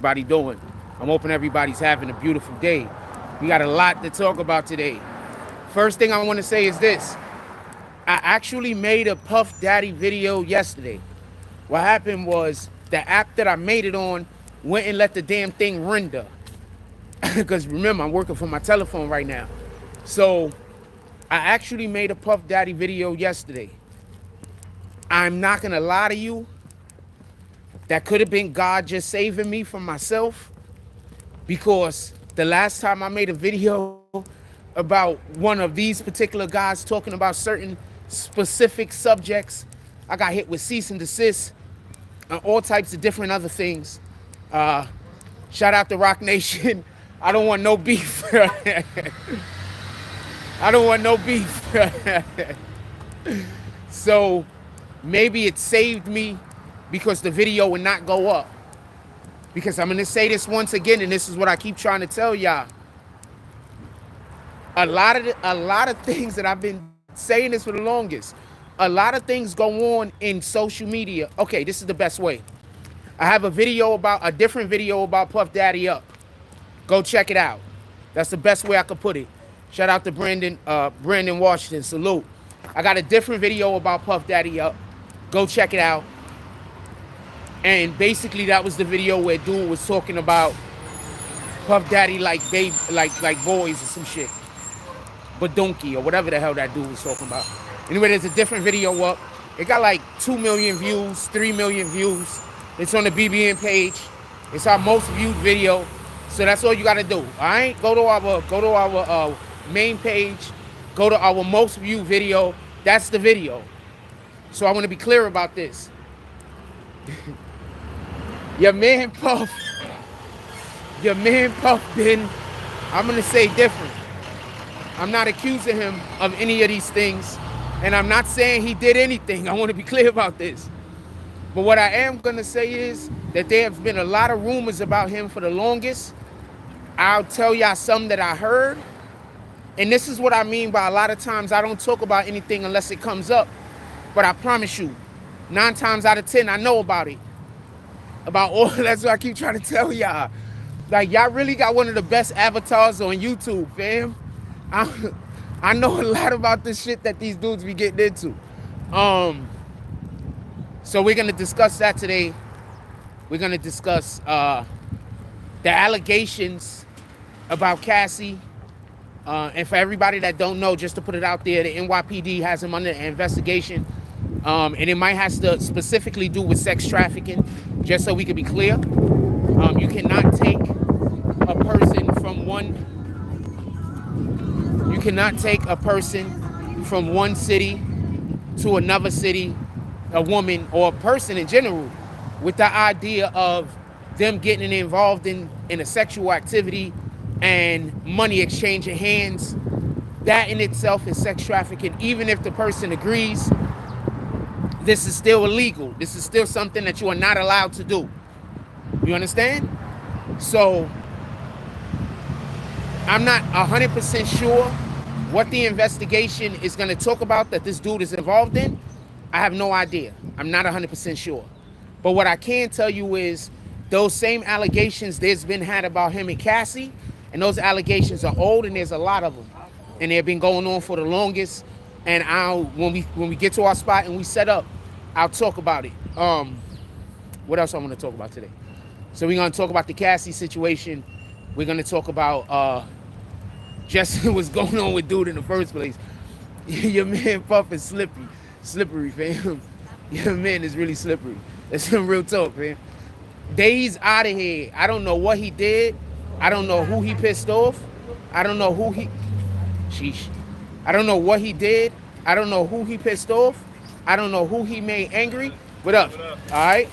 Everybody doing? I'm hoping everybody's having a beautiful day. We got a lot to talk about today. First thing I want to say is this. I actually made a Puff Daddy video yesterday. What happened was the app that I made it on went and let the damn thing render. Because remember, I'm working from my telephone right now. So I actually made a Puff Daddy video yesterday. I'm not going to lie to you. That could have been God just saving me from myself, because the last time I made a video about one of these particular guys talking about certain specific subjects, I got hit with cease and desist and all types of different other things. Shout out to Rock Nation. I don't want no beef. I don't want no beef. So maybe it saved me because the video would not go up. Because I'm going to say this once again, and this is what I keep trying to tell y'all. A lot of things that I've been saying this for the longest. A lot of things go on in social media. Okay, this is the best way. I have a different video about Puff Daddy up. Go check it out. That's the best way I could put it. Shout out to Brandon Washington. Salute. I got a different video about Puff Daddy up. Go check it out. And basically that was the video where dude was talking about Puff Daddy like boys or some shit. Badunki or whatever the hell that dude was talking about. Anyway, there's a different video up. It got like 2 million views, 3 million views. It's on the BBN page. It's our most viewed video. So that's all you gotta do. Alright? Go to our main page. Go to our most viewed video. That's the video. So I want to be clear about this. Your man Puff been, I'm going to say different. I'm not accusing him of any of these things. And I'm not saying he did anything. I want to be clear about this. But what I am going to say is that there have been a lot of rumors about him for the longest. I'll tell y'all some that I heard. And this is what I mean by a lot of times I don't talk about anything unless it comes up. But I promise you, 9 times out of 10, I know about it. About all, that's what I keep trying to tell y'all. Like, y'all really got one of the best avatars on YouTube, fam. I know a lot about this shit that these dudes be getting into. So we're gonna discuss that today. We're gonna discuss the allegations about Cassie. And for everybody that don't know, just to put it out there, the NYPD has him under investigation. And it might have to specifically do with sex trafficking, just so we can be clear. You cannot take a person from one city to another city, a woman or a person in general, with the idea of them getting involved in a sexual activity and money exchanging hands. That in itself is sex trafficking. Even if the person agrees, this is still illegal. This is still something that you are not allowed to do. You understand? So I'm not 100% sure what the investigation is going to talk about that this dude is involved in. I have no idea. I'm not 100% sure. But what I can tell you is those same allegations there's been had about him and Cassie, and those allegations are old, and there's a lot of them. And they've been going on for the longest. And when we get to our spot and we set up, I'll talk about it. What else I want to talk about today? So we're going to talk about the Cassie situation. We're going to talk about just what's going on with dude in the first place. Your man Puff is slippery, fam. Your man is really slippery. That's some real talk, fam. Days out of here. I don't know what he did. I don't know who he pissed off. I don't know who he... Sheesh. I don't know what he did. I don't know who he pissed off. I don't know who he made angry. What up? All right.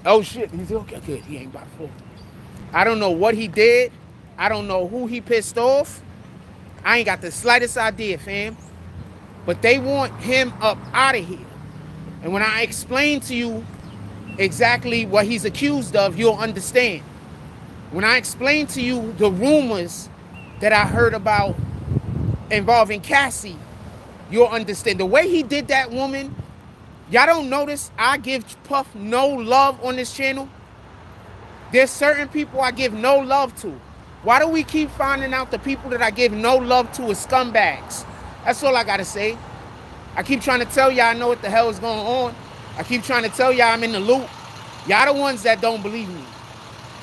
Oh, shit. He's okay. Good. He ain't about to fall. I don't know what he did. I don't know who he pissed off. I ain't got the slightest idea, fam. But they want him up out of here. And when I explain to you exactly what he's accused of, you'll understand. When I explain to you the rumors that I heard about involving Cassie, you'll understand. The way he did that woman, y'all don't notice I give Puff no love on this channel. There's certain people I give no love to. Why do we keep finding out the people that I give no love to is scumbags? That's all I gotta say. I keep trying to tell y'all I know what the hell is going on. I keep trying to tell y'all I'm in the loop. Y'all the ones that don't believe me.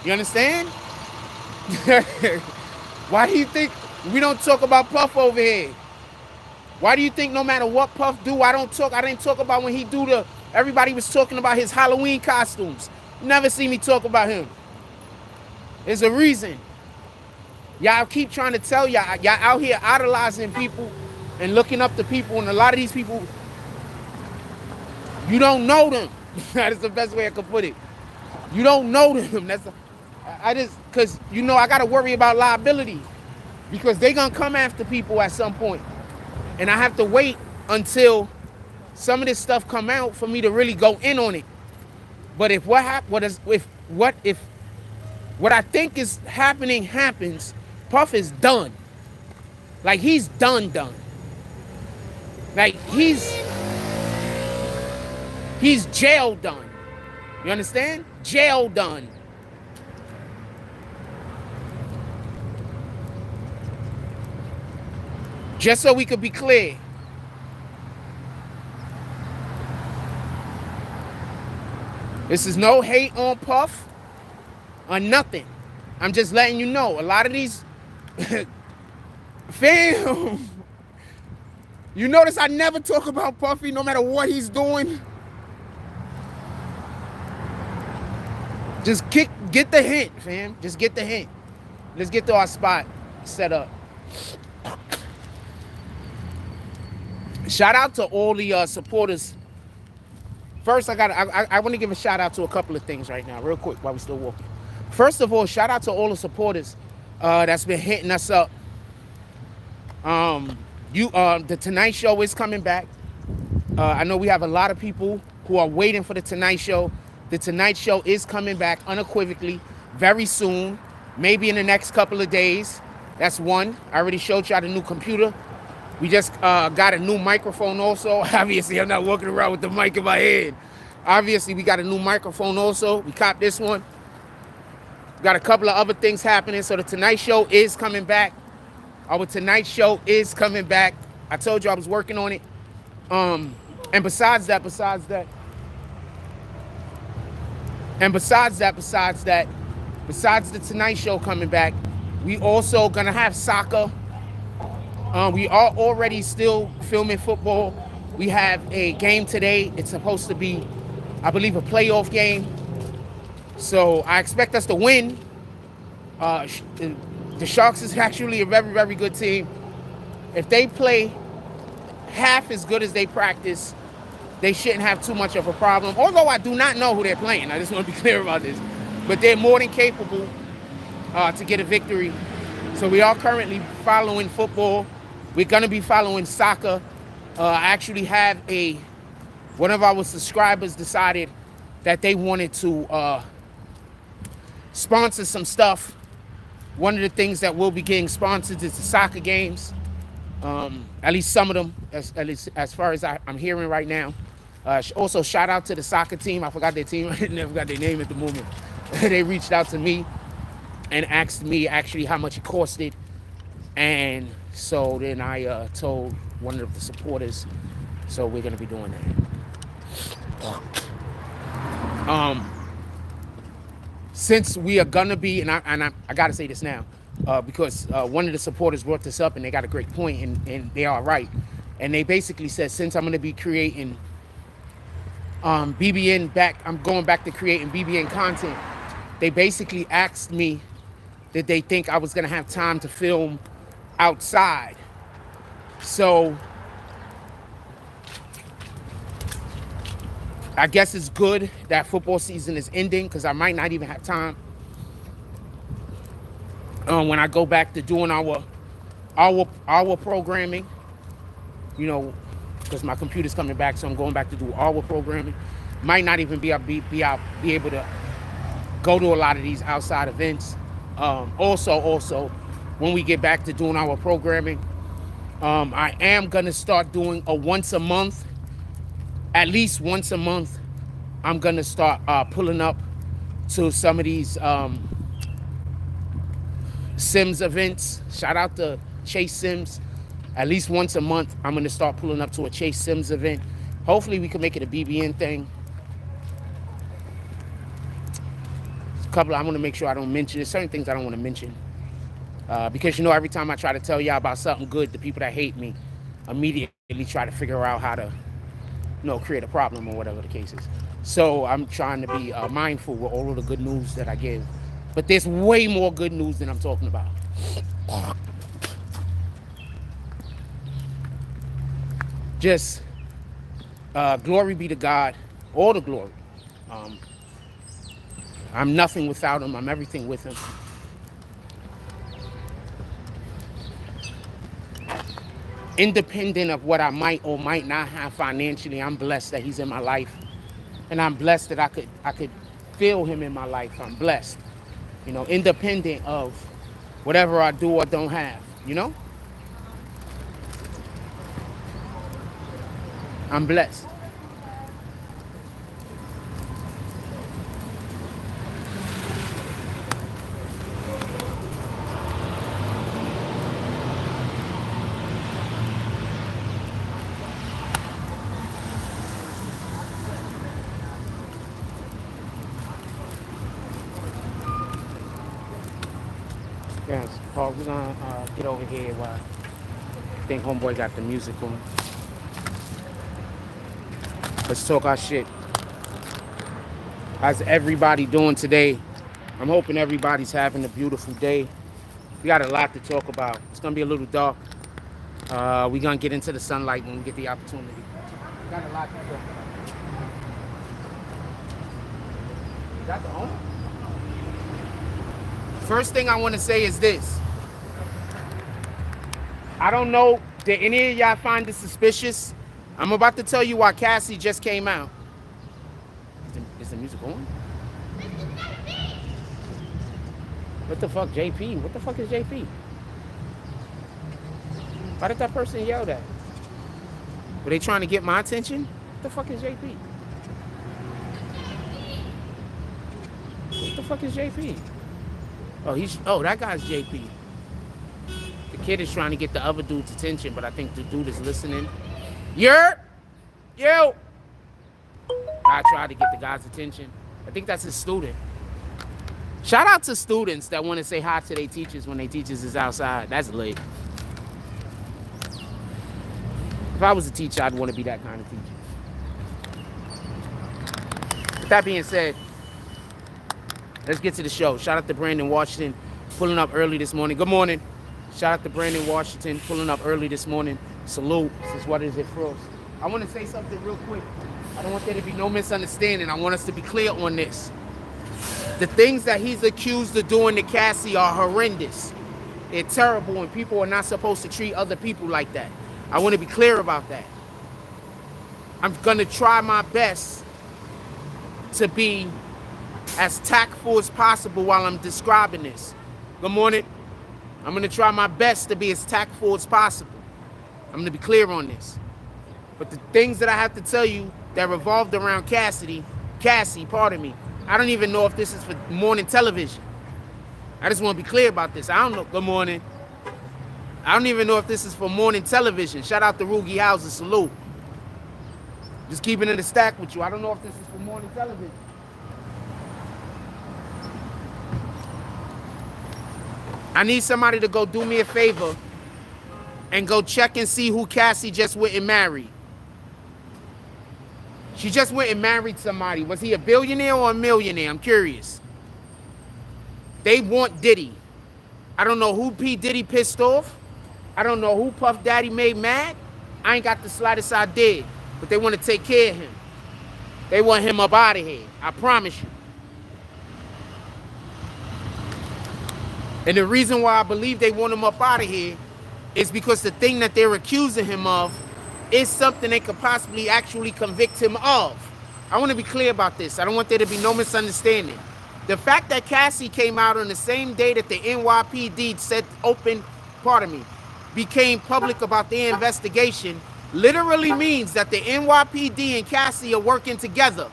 You understand? Why do you think we don't talk about Puff over here? Why do you think no matter what Puff do, I didn't talk about when he do everybody was talking about his Halloween costumes. You never see me talk about him. There's a reason. Y'all keep trying to tell y'all out here idolizing people and looking up to people, and a lot of these people, you don't know them. That is the best way I could put it. You don't know them. Because I got to worry about liability, because they going to come after people at some point. And I have to wait until some of this stuff come out for me to really go in on it. But if what I think is happening happens, Puff is done. Like, he's done. Like, he's jail done. You understand? Jail done. Just so we could be clear. This is no hate on Puff or nothing. I'm just letting you know. A lot of these fam, you notice I never talk about Puffy no matter what he's doing. Just get the hint, fam. Just get the hint. Let's get to our spot set up. Shout out to all the supporters. First, I want to give a shout out to a couple of things right now, real quick, while we're still walking. First of all, shout out to all the supporters that's been hitting us up. The Tonight Show is coming back. I know we have a lot of people who are waiting for the Tonight Show. The Tonight Show is coming back unequivocally very soon, maybe in the next couple of days. That's one. I already showed y'all the new computer. We just got a new microphone also. Obviously, I'm not walking around with the mic in my head. Obviously, we got a new microphone also. We copped this one. Got a couple of other things happening. So the Tonight Show is coming back. Our Tonight Show is coming back. I told you I was working on it. And besides the Tonight Show coming back, we also gonna have soccer. We are already still filming football. We have a game today. It's supposed to be, I believe, a playoff game. So I expect us to win. The Sharks is actually a very, very good team. If they play half as good as they practice, they shouldn't have too much of a problem. Although I do not know who they're playing. I just want to be clear about this. But they're more than capable to get a victory. So we are currently following football. We're going to be following soccer. I actually have one of our subscribers decided that they wanted to sponsor some stuff. One of the things that will be getting sponsored is the soccer games. At least some of them, at least as far as I'm hearing right now. Also, shout out to the soccer team. I forgot their team. I never got their name at the moment. They reached out to me and asked me actually how much it costed. And so then I told one of the supporters, so we're going to be doing that. Since we are going to be, and I got to say this now, because one of the supporters brought this up and they got a great point, and they are right. And they basically said, since I'm going to be creating I'm going back to creating BBN content, they basically asked me, did they think I was going to have time to film outside? So I guess it's good that football season is ending, because I might not even have time when I go back to doing our programming, because my computer's coming back, so I'm going back to do our programming. Might not even be able to go to a lot of these outside events. Also, when we get back to doing our programming, I am gonna start doing at least once a month. I'm gonna start pulling up to some of these Sims events. Shout out to Chase Sims. At least once a month, I'm gonna start pulling up to a Chase Sims event. Hopefully we can make it a BBN thing. A couple, I wanna make sure I don't mention, there's certain things I don't wanna mention. Because every time I try to tell y'all about something good, the people that hate me immediately try to figure out how to, create a problem or whatever the case is. So I'm trying to be mindful with all of the good news that I give. But there's way more good news than I'm talking about. Just glory be to God, all the glory. I'm nothing without him. I'm everything with him. Independent of what I might or might not have financially, I'm blessed that he's in my life. And I'm blessed that I could feel him in my life. I'm blessed. Independent of whatever I do or don't have, I'm blessed. Yes, Paul, we're gonna get over here while I think homeboy got the music on. Let's talk our shit. How's everybody doing today? I'm hoping everybody's having a beautiful day. We got a lot to talk about. It's gonna be a little dark. We're gonna get into the sunlight when we get the opportunity. We got a lot to talk about. Is that the home? First thing I want to say is this. I don't know, did any of y'all find this suspicious? I'm about to tell you why Cassie just came out. Is the music on? What the fuck, JP? What the fuck is JP? Why did that person yell that? Were they trying to get my attention? What the fuck is JP? What the fuck is JP? Oh, that guy's JP. The kid is trying to get the other dude's attention, but I think the dude is listening. Yo! I tried to get the guy's attention. I think that's his student. Shout out to students that want to say hi to their teachers when their teachers is outside. That's lit. If I was a teacher, I'd want to be that kind of teacher. With that being said, let's get to the show. Shout out to Brandon Washington pulling up early this morning. Good morning. Shout out to Brandon Washington pulling up early this morning. Salute. This is What Is It Frost. I want to say something real quick. I don't want there to be no misunderstanding. I want us to be clear on this. The things that he's accused of doing to Cassie are horrendous. They're terrible, and people are not supposed to treat other people like that. I want to be clear about that. I'm going to try my best to be as tactful as possible while I'm describing this. Good morning. I'm going to try my best to be as tactful as possible. I'm going to be clear on this. But the things that I have to tell you that revolved around Cassie, pardon me, I don't even know if this is for morning television. I just want to be clear about this. I don't know. Good morning. I don't even know if this is for morning television. Shout out to Rugi Houses. Salute. Just keeping it a stack with you. I don't know if this is for morning television. I need somebody to go do me a favor and go check and see who Cassie just went and married. She just went and married somebody. Was he a billionaire or a millionaire? I'm curious. They want Diddy. I don't know who P. Diddy pissed off. I don't know who Puff Daddy made mad. I ain't got the slightest idea. But they want to take care of him. They want him up out of here. I promise you. And the reason why I believe they want him up out of here is because the thing that they're accusing him of is something they could possibly actually convict him of. I want to be clear about this. I don't want there to be no misunderstanding. The fact that Cassie came out on the same day that the NYPD became public about their investigation literally means that the NYPD and Cassie are working together.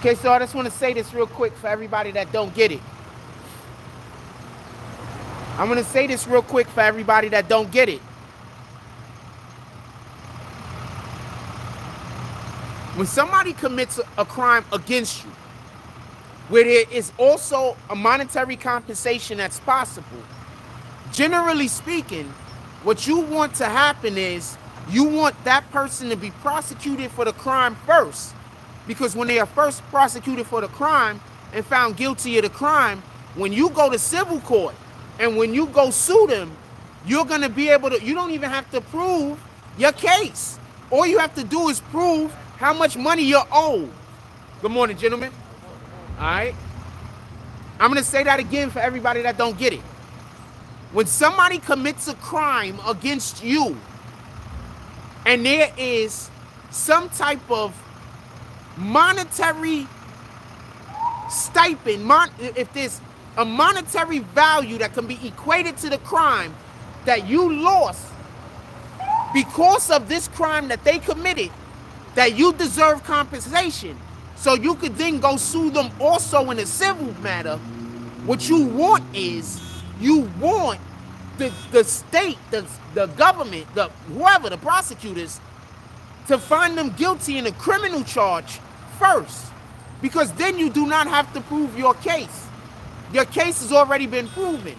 Okay, so I just want to say this real quick for everybody that don't get it. I'm going to say this real quick for everybody that don't get it. When somebody commits a crime against you, where there is also a monetary compensation that's possible, generally speaking, what you want to happen is you want that person to be prosecuted for the crime first. Because when they are first prosecuted for the crime and found guilty of the crime, when you go to civil court and when you go sue them, you're going to be able to, you don't even have to prove your case. All you have to do is prove how much money you're owed. Good morning, gentlemen. All right. I'm going to say that again for everybody that don't get it. When somebody commits a crime against you and there is some type of monetary stipend, if there's a monetary value that can be equated to the crime that you lost because of this crime that they committed, that you deserve compensation, so you could then go sue them also in a civil matter. What you want is, you want the state, the government, whoever, the prosecutors, to find them guilty in a criminal charge first, because then you do not have to prove your case. Your case has already been proven.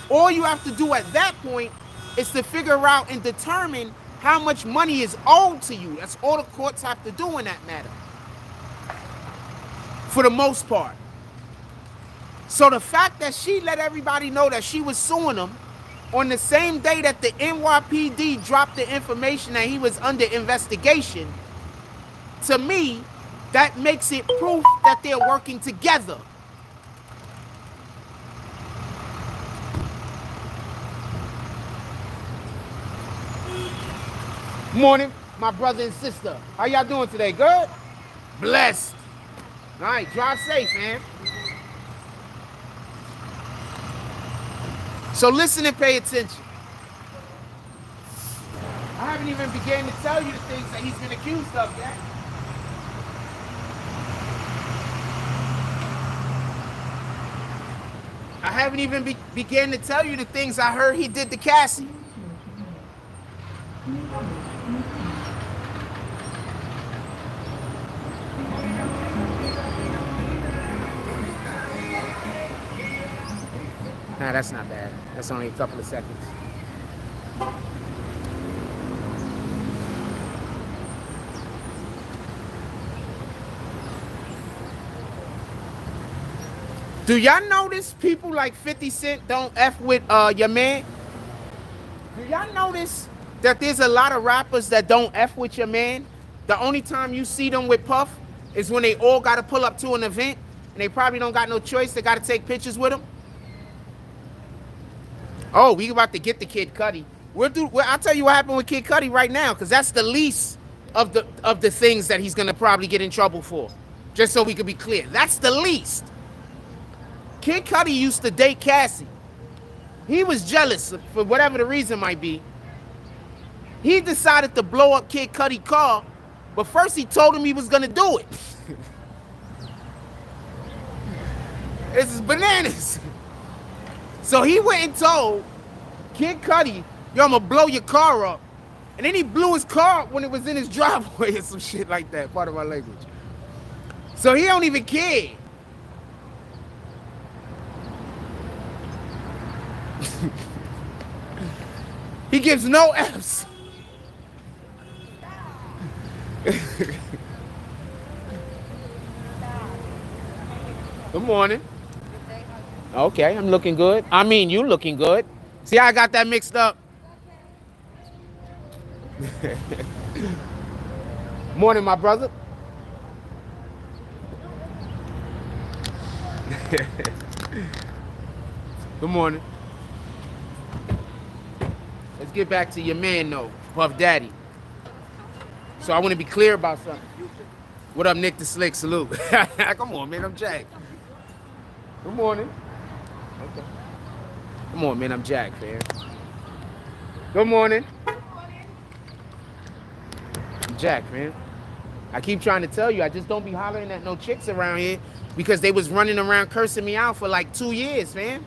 All you have to do at that point is to figure out and determine how much money is owed to you. That's all the courts have to do in that matter, for the most part. So the fact that she let everybody know that she was suing them on the same day that the NYPD dropped the information that he was under investigation, to me, that makes it proof that they're working together. Morning, my brother and sister. How y'all doing today? Good? Blessed. All right, drive safe, man. So listen and pay attention. I haven't even begun to tell you the things that he's been accused of yet. I haven't even began to tell you the things I heard he did to Cassie. Nah, that's not bad. That's only a couple of seconds. Do y'all notice people like 50 Cent don't F with your man? Do y'all notice that there's a lot of rappers that don't F with your man? The only time you see them with Puff is when they all got to pull up to an event and they probably don't got no choice. They got to take pictures with him. Oh, we about to get the Kid Cudi. I'll tell you what happened with Kid Cudi right now, because that's the least of the things that he's gonna probably get in trouble for. Just so we could be clear, that's the least. Kid Cudi used to date Cassie. He was jealous for whatever the reason might be. He decided to blow up Kid Cudi's car, but first he told him he was gonna do it. This is bananas. So he went and told Kid Cudi, yo, I'm gonna blow your car up. And then he blew his car up when it was in his driveway or some shit like that, part of my language. So he don't even care. He gives no F's. Good morning. Okay, I'm looking good. I mean, you looking good. See how I got that mixed up? Morning, my brother. Good morning. Let's get back to your man, though, Puff Daddy. So I want to be clear about something. What up, Nick the Slick? Salute. Come on, man, I'm Jack. Good morning. Okay. Come on, man, I'm Jack, man. Good morning. I'm Jack, man. I keep trying to tell you, I just don't be hollering at no chicks around here because they was running around cursing me out for like 2 years, man.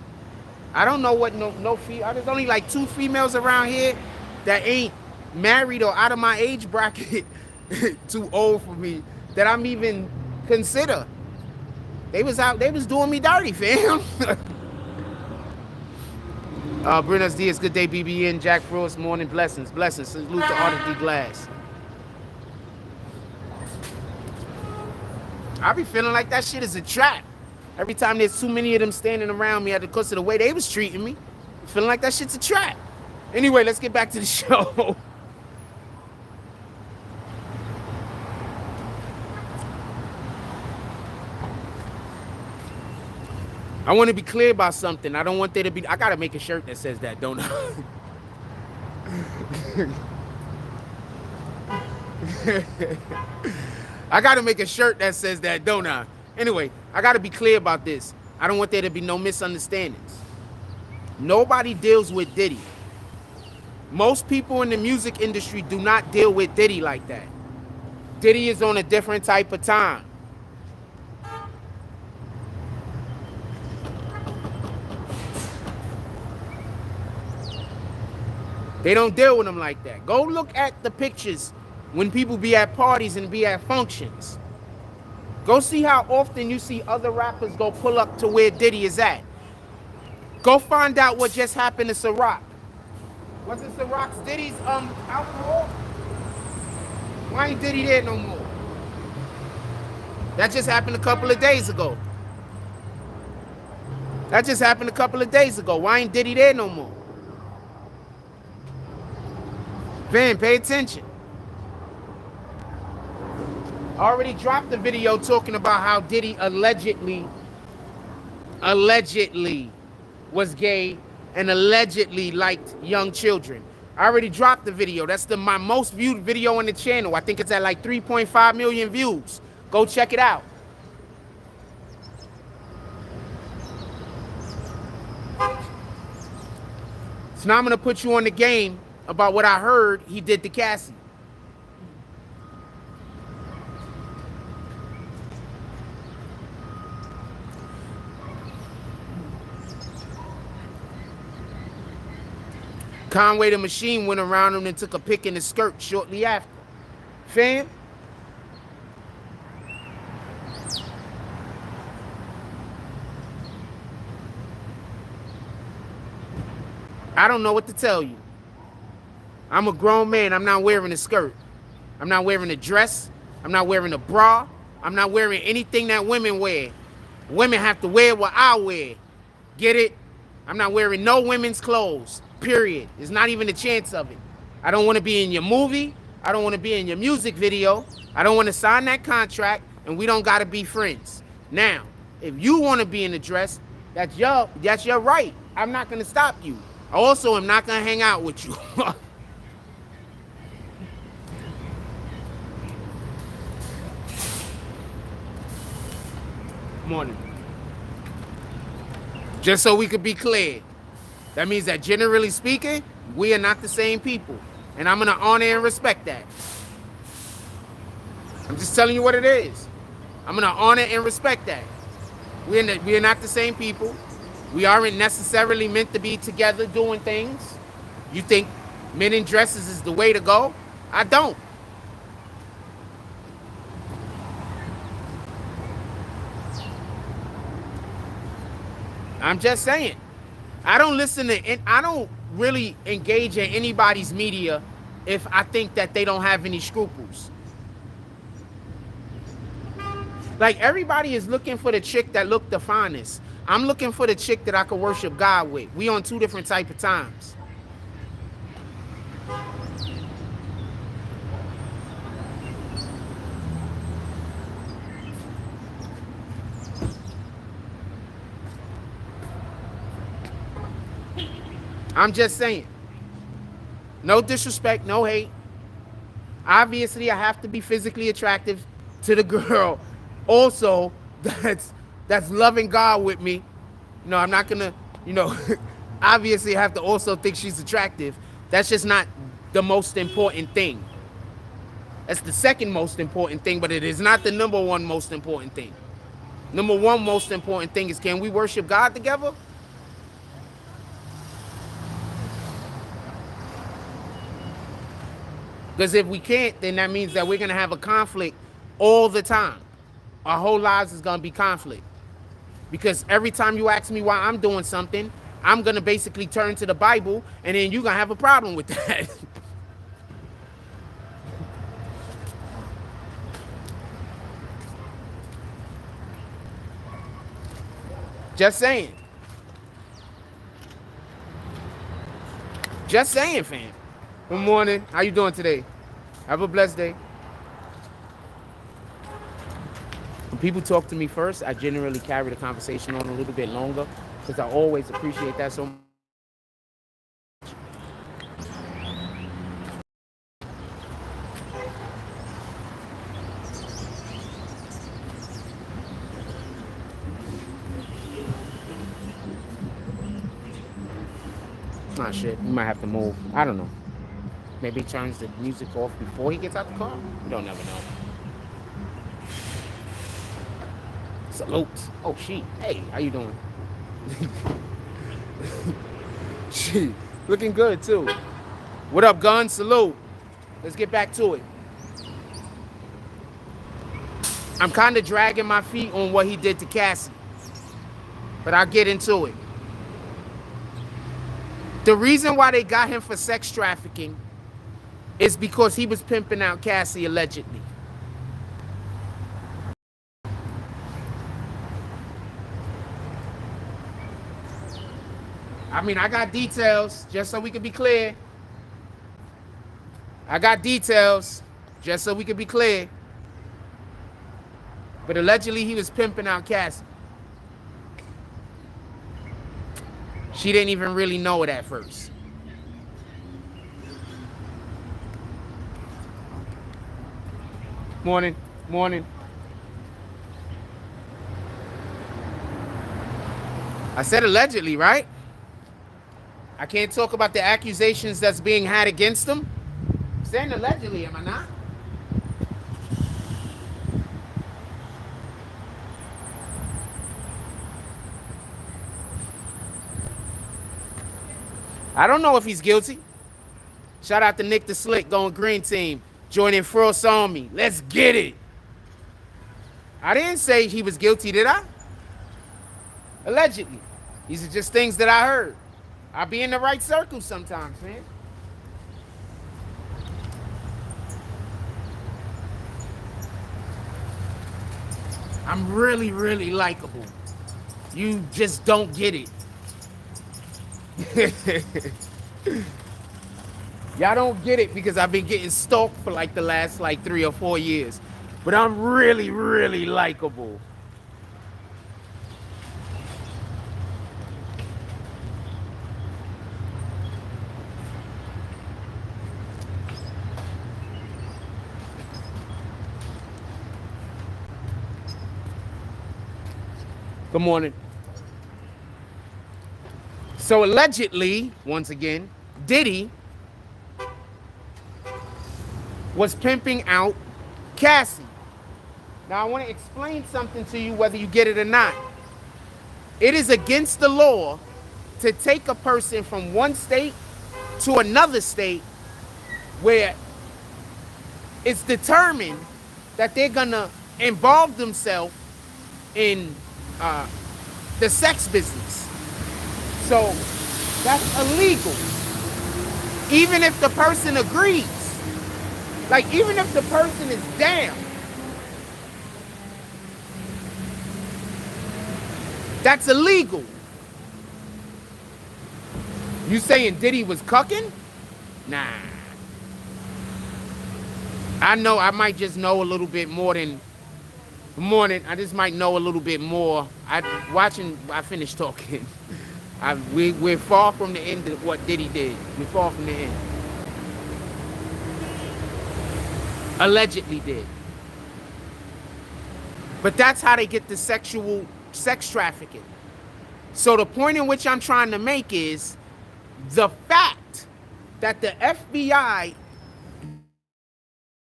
I don't know what there's only like 2 females around here that ain't married or out of my age bracket, too old for me, that I'm even consider. They was doing me dirty, fam. Buenos dias, good day, BBN, Jack Frost, morning, blessings. Salute to Arctic D Glass. I be feeling like that shit is a trap. Every time there's too many of them standing around me because of the way they was treating me, feeling like that shit's a trap. Anyway, let's get back to the show. I want to be clear about something. I don't want there to be... I got to make a shirt that says that, don't I? I got to make a shirt that says that, don't I? Anyway, I got to be clear about this. I don't want there to be no misunderstandings. Nobody deals with Diddy. Most people in the music industry do not deal with Diddy like that. Diddy is on a different type of time. They don't deal with him like that. Go look at the pictures when people be at parties and be at functions. Go see how often you see other rappers go pull up to where Diddy is at. Go find out what just happened to Ciroc. Was it Ciroc's Diddy's alcohol? Why ain't Diddy there no more? That just happened a couple of days ago. Why ain't Diddy there no more? Van, pay attention. I already dropped the video talking about how Diddy allegedly was gay and allegedly liked young children. I already dropped the video. That's my most viewed video on the channel. I think it's at like 3.5 million views. Go check it out. So now I'm going to put you on the game about what I heard he did to Cassie. Conway the Machine went around him and took a pic in his skirt shortly after. Fam? I don't know what to tell you. I'm a grown man. I'm not wearing a skirt. I'm not wearing a dress. I'm not wearing a bra. I'm not wearing anything that women wear. Women have to wear what I wear. Get it? I'm not wearing no women's clothes. Period. There's not even a chance of it. I don't want to be in your movie. I don't want to be in your music video. I don't want to sign that contract, and we don't got to be friends. Now, if you want to be in a dress, that's your right. I'm not going to stop you. I also am not going to hang out with you. Morning. Just so we could be clear. That means that generally speaking, we are not the same people. And I'm going to honor and respect that. I'm just telling you what it is. I'm going to honor and respect that. We are not the same people. We aren't necessarily meant to be together doing things. You think men in dresses is the way to go? I don't. I'm just saying. I don't listen to, and I don't really engage in anybody's media if I think that they don't have any scruples. Like, everybody is looking for the chick that look the finest. I'm looking for the chick that I could worship God with. We on 2 different type of times. I'm just saying. No disrespect, no hate. Obviously, I have to be physically attractive to the girl. Also, that's loving God with me. No, I'm not gonna, obviously I have to also think she's attractive. That's just not the most important thing. That's the second most important thing, but it is not the number one most important thing. Number one most important thing is, can we worship God together? Because if we can't, then that means that we're going to have a conflict all the time. Our whole lives is going to be conflict. Because every time you ask me why I'm doing something, I'm going to basically turn to the Bible, and then you're going to have a problem with that. Just saying. Just saying, fam. Good morning. How you doing today? Have a blessed day. When people talk to me first, I generally carry the conversation on a little bit longer because I always appreciate that so much. Ah, shit. We might have to move. I don't know. Maybe he turns the music off before he gets out the car. You don't never know. Salute. Oh, she. Hey, how you doing? She. Looking good, too. What up, gun? Salute. Let's get back to it. I'm kind of dragging my feet on what he did to Cassie. But I'll get into it. The reason why they got him for sex trafficking is because he was pimping out Cassie allegedly. I mean, I got details, just so we can be clear. I got details, just so we can be clear. But allegedly, he was pimping out Cassie. She didn't even really know it at first. Morning, morning. I said allegedly, right? I can't talk about the accusations that's being had against him. I'm saying allegedly, am I not? I don't know if he's guilty. Shout out to Nick the Slick, going green team, joining Frost Army. Let's get it. I didn't say he was guilty, did I? Allegedly. These are just things that I heard. I be in the right circle sometimes, man. I'm really, really likable. You just don't get it. Y'all don't get it because I've been getting stalked for like the last 3 or 4 years. But I'm really, really likable. Good morning. So allegedly, once again, Diddy was pimping out Cassie. Now I want to explain something to you whether you get it or not. It is against the law to take a person from one state to another state where it's determined that they're gonna involve themselves in the sex business. So that's illegal. Even if the person agrees. Like, even if the person is down. That's illegal. You saying Diddy was cucking? Nah. I know I might just know a little bit more than... Good morning. I just might know a little bit more. I finished talking. We're far from the end of what Diddy did. We're far from the end. Allegedly did. But that's how they get the sex trafficking. So the point in which I'm trying to make is the fact that the FBI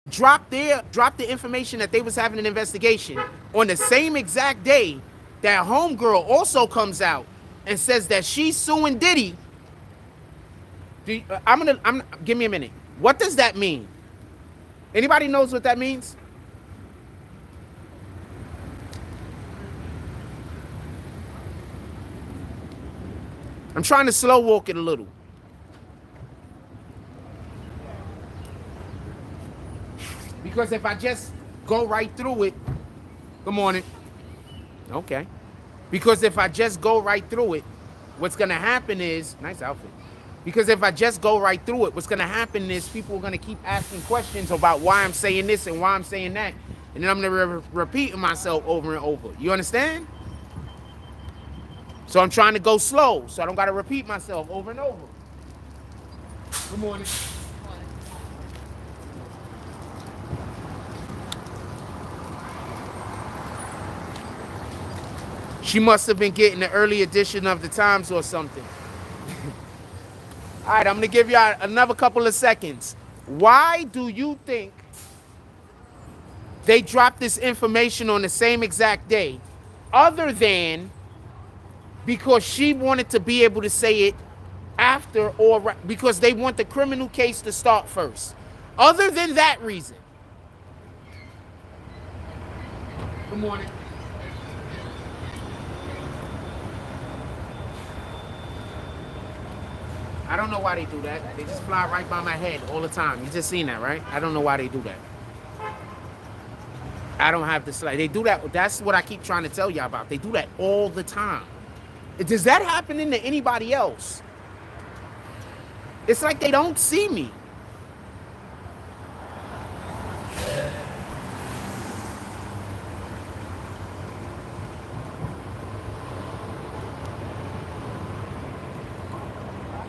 dropped the information that they was having an investigation on the same exact day that homegirl also comes out and says that she's suing Diddy. Give me a minute. What does that mean? Anybody knows what that means? I'm trying to slow walk it a little. Because if I just go right through it, good morning. Okay. Because if I just go right through it, what's going to happen is, nice outfit. Because if I just go right through it, what's going to happen is people are going to keep asking questions about why I'm saying this and why I'm saying that. And then I'm going to repeat myself over and over. You understand? So I'm trying to go slow so I don't got to repeat myself over and over. Good morning. She must have been getting the early edition of the Times or something. All right, I'm going to give you another couple of seconds. Why do you think they dropped this information on the same exact day, other than because she wanted to be able to say it after, or because they want the criminal case to start first? Other than that reason. Good morning. I don't know why they do that. They just fly right by my head all the time. You just seen that, right? I don't know why they do that. I don't have the slide. They do that. That's what I keep trying to tell y'all about. They do that all the time. Does that happen to anybody else? It's like they don't see me.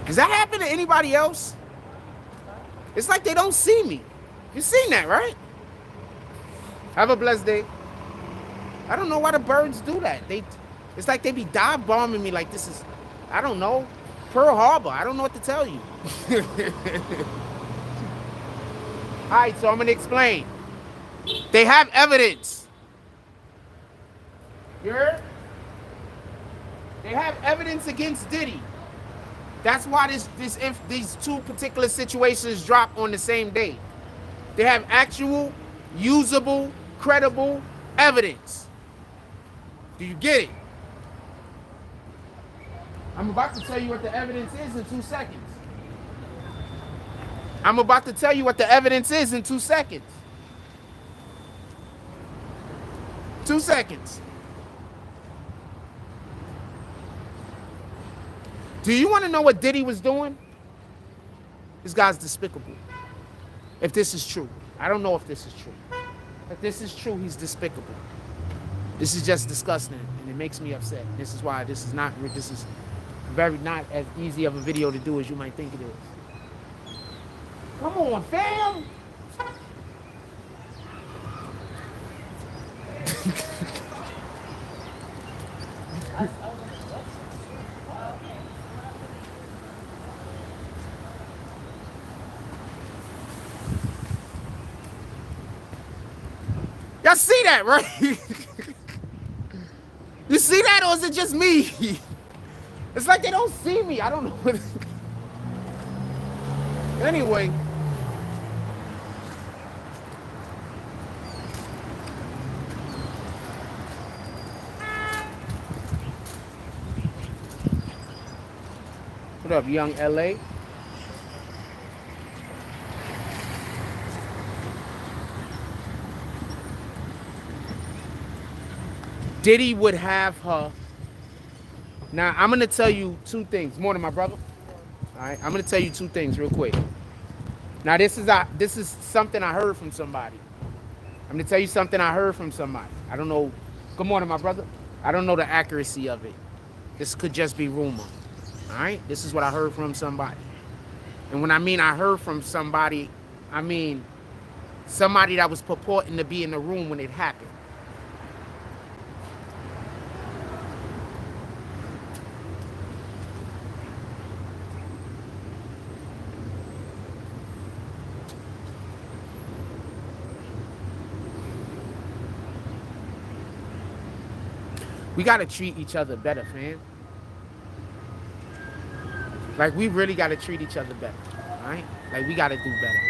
Does that happen to anybody else? It's like they don't see me. You've seen that, right? Have a blessed day. I don't know why the birds do that. It's like they be dive bombing me like this is, I don't know, Pearl Harbor. I don't know what to tell you. All right, so I'm going to explain. They have evidence. You heard? They have evidence against Diddy. That's why these two particular situations drop on the same day. They have actual, usable, credible evidence. Do you get it? I'm about to tell you what the evidence is in 2 seconds. I'm about to tell you what the evidence is in 2 seconds. 2 seconds. Do you want to know what Diddy was doing? This guy's despicable. If this is true. I don't know if this is true. If this is true, he's despicable. This is just disgusting, and it makes me upset. This is why this is very not as easy of a video to do as you might think it is. Come on, fam! Y'all see that, right? You see that, or is it just me? It's like they don't see me. I don't know what. Anyway. What up, young LA? Diddy would have her. Now, I'm going to tell you 2 things. Morning, my brother. All right, I'm going to tell you 2 things real quick. Now, this is something I heard from somebody. I'm going to tell you something I heard from somebody. I don't know. Good morning, my brother. I don't know the accuracy of it. This could just be rumor. All right? This is what I heard from somebody. And when I mean I heard from somebody, I mean somebody that was purporting to be in the room when it happened. We gotta treat each other better, fam. Like, we really gotta treat each other better, right? Like, we gotta do better.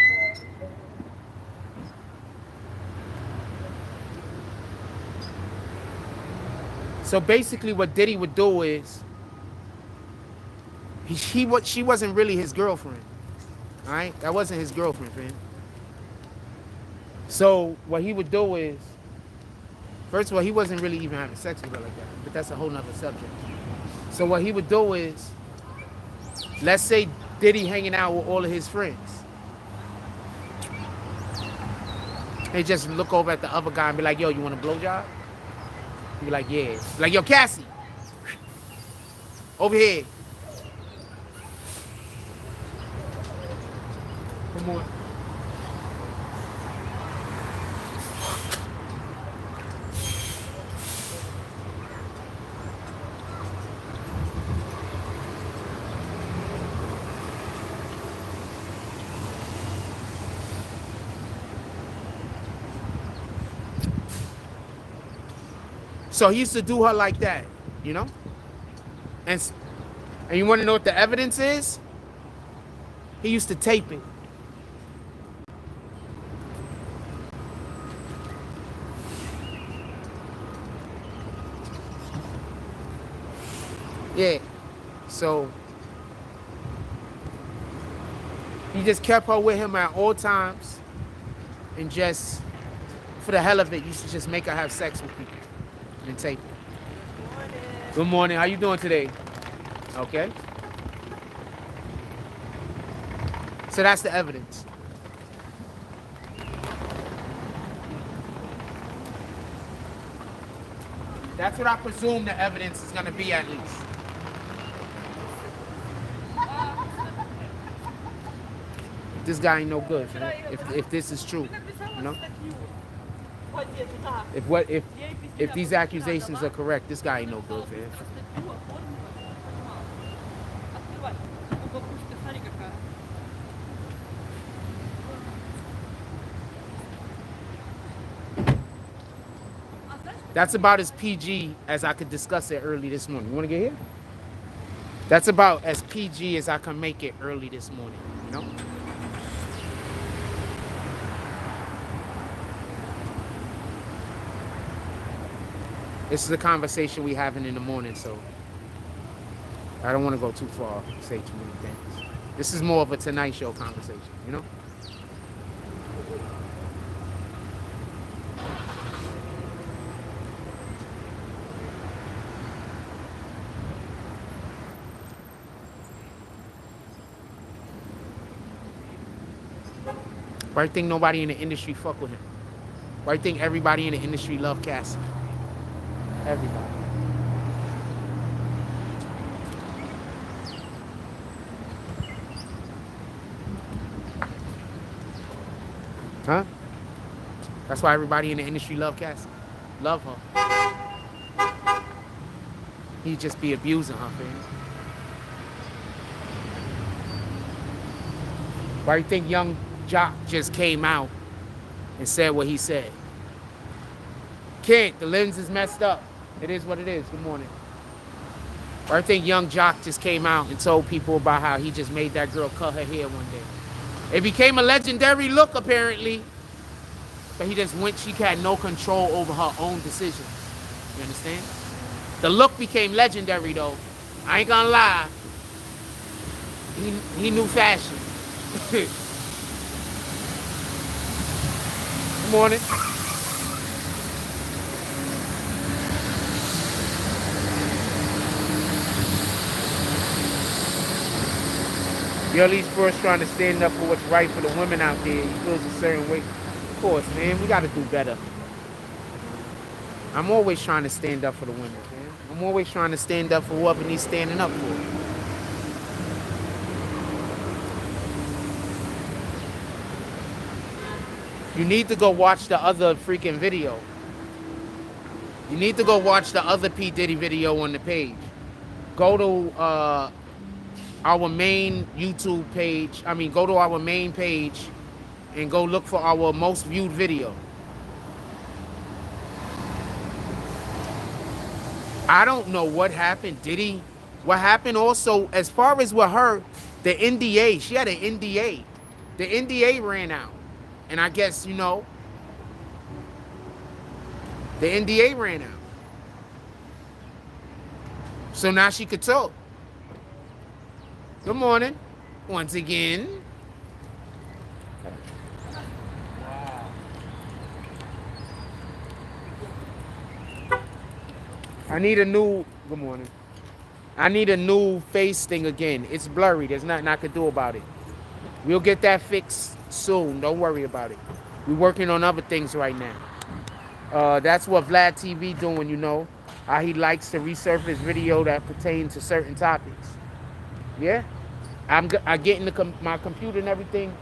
So basically what Diddy would do is, she wasn't really his girlfriend, right? That wasn't his girlfriend, fam. So what he would do is, first of all, he wasn't really even having sex with her like that, but that's a whole nother subject. So what he would do is, let's say Diddy hanging out with all of his friends. They just look over at the other guy and be like, yo, you want a blowjob? He'd be like, yeah. Be like, yo, Cassie, over here. Come on. So he used to do her like that, you know? And you want to know what the evidence is? He used to tape it. Yeah. So he just kept her with him at all times, and just for the hell of it, used to just make her have sex with people and tape it. Good morning. How you doing today? Okay. So that's the evidence. That's what I presume the evidence is going to be, at least. This guy ain't no good, man. If this is true, you know? If these accusations are correct, this guy ain't no good, man. That's about as PG as I could discuss it early this morning. You want to get here? That's about as PG as I can make it early this morning, you know? This is a conversation we having in the morning, so I don't want to go too far, say too many things. This is more of a Tonight Show conversation, you know? Why do you think nobody in the industry fuck with him? Why do you think everybody in the industry love Cassie? Everybody. Huh? That's why everybody in the industry love Cassie. Love her. He just be abusing her, fam. Why do you think Young Jock just came out and said what he said? Kid, the lens is messed up. It is what it is. Good morning. Why do you think Young Jock just came out and told people about how he just made that girl cut her hair one day? It became a legendary look, apparently. But he just went, she had no control over her own decisions. You understand? The look became legendary, though. I ain't gonna lie. He knew fashion. Good morning. Billy's first trying to stand up for what's right for the women out there. He feels a certain way. Of course, man, we got to do better. I'm always trying to stand up for the women, man. I'm always trying to stand up for whoever needs standing up for. You need to go watch the other freaking video. You need to go watch the other P. Diddy video on the page. Go to our main YouTube page. Go to our main page and go look for our most viewed video. I don't know what happened. Diddy, what happened also, as far as with her, the NDA, she had an NDA. The NDA ran out. And I guess, you know, the NDA ran out. So now she could talk. Good morning. Once again. I need a new, good morning. I need a new face thing again. It's blurry. There's nothing I could do about it. We'll get that fixed soon. Don't worry about it. We're working on other things right now. That's what Vlad TV doing, you know. How he likes to resurface video that pertain to certain topics. Yeah? I'm getting my computer and everything.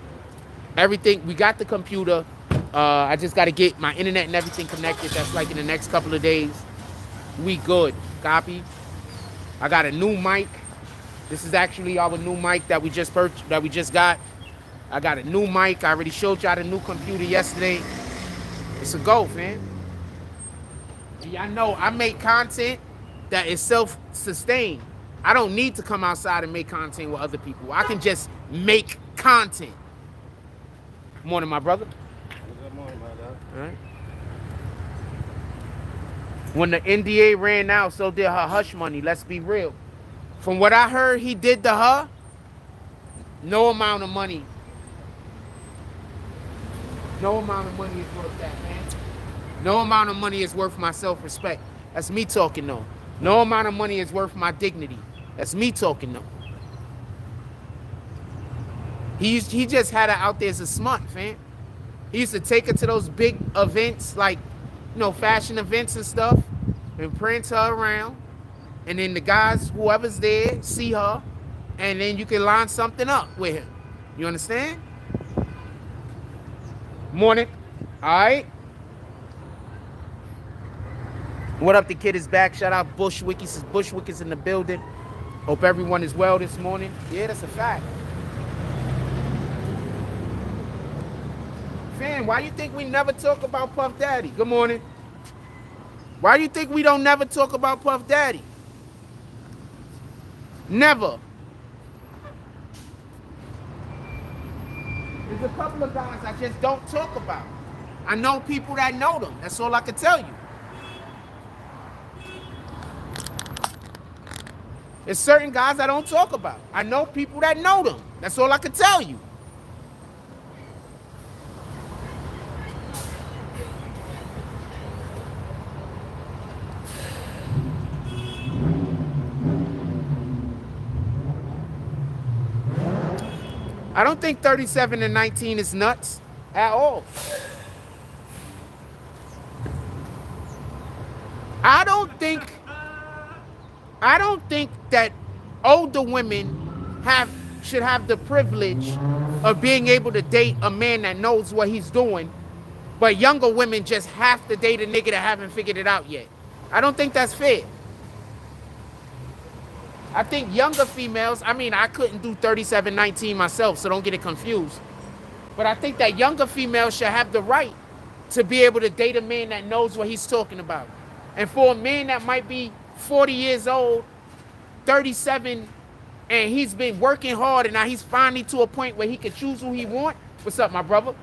Everything. We got the computer. I just got to get my internet and everything connected. That's like in the next couple of days. We good. Copy. I got a new mic. This is actually our new mic that we just purchased, that we just got. I got a new mic. I already showed y'all the new computer yesterday. It's a go, man. Y'all know I make content that is self-sustained. I don't need to come outside and make content with other people. I can just make content. Morning, my brother. Good morning, my dog. All right. When the NDA ran out, so did her hush money. Let's be real. From what I heard he did to her, no amount of money. No amount of money is worth that, man. No amount of money is worth my self-respect. That's me talking, though. No amount of money is worth my dignity. That's me talking, though. He just had her out there as a smut, man. He used to take her to those big events, like, you know, fashion events and stuff, and prance her around. And then the guys, whoever's there, see her, and then you can line something up with him. You understand? Morning. All right. What up? The kid is back. Shout out Bushwick. Says Bushwick is in the building. Hope everyone is well this morning. Yeah, that's a fact. Fan, why you think we never talk about Puff Daddy? Good morning. Why you think we don't never talk about Puff Daddy? Never. There's a couple of guys I just don't talk about. I know people that know them. That's all I can tell you. There's certain guys I don't talk about. I know people that know them. That's all I can tell you. I don't think 37 and 19 is nuts at all. I don't think that older women should have the privilege of being able to date a man that knows what he's doing, but younger women just have to date a nigga that haven't figured it out yet. I don't think that's fair. I think younger females, I mean, I couldn't do 37, 19 myself, so don't get it confused. But I think that younger females should have the right to be able to date a man that knows what he's talking about. And for a man that might be 40 years old, 37, and he's been working hard, and now he's finally to a point where he can choose who he wants. What's up, my brother?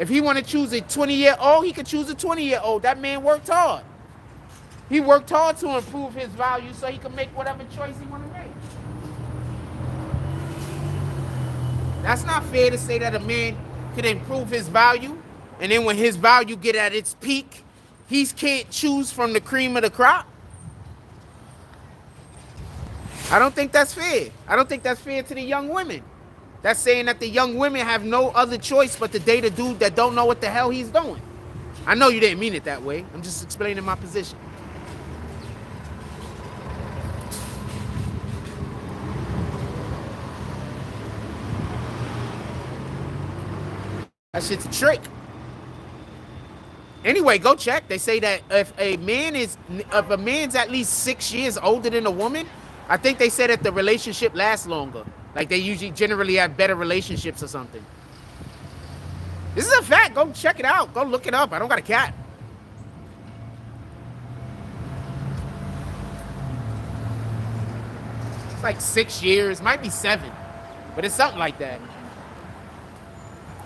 If he want to choose a 20-year-old, he can choose a 20-year-old. That man worked hard. He worked hard to improve his value so he can make whatever choice he want to make. That's not fair to say that a man could improve his value, and then when his value get at its peak, he can't choose from the cream of the crop. I don't think that's fair. I don't think that's fair to the young women. That's saying that the young women have no other choice but to date a dude that don't know what the hell he's doing. I know you didn't mean it that way. I'm just explaining my position. That shit's a trick. Anyway, go check. They say that if a man's at least 6 years older than a woman, I think they say that the relationship lasts longer. Like they usually generally have better relationships or something. This is a fact. Go check it out. Go look it up. I don't got a cat. like 6 years, might be 7, but it's something like that.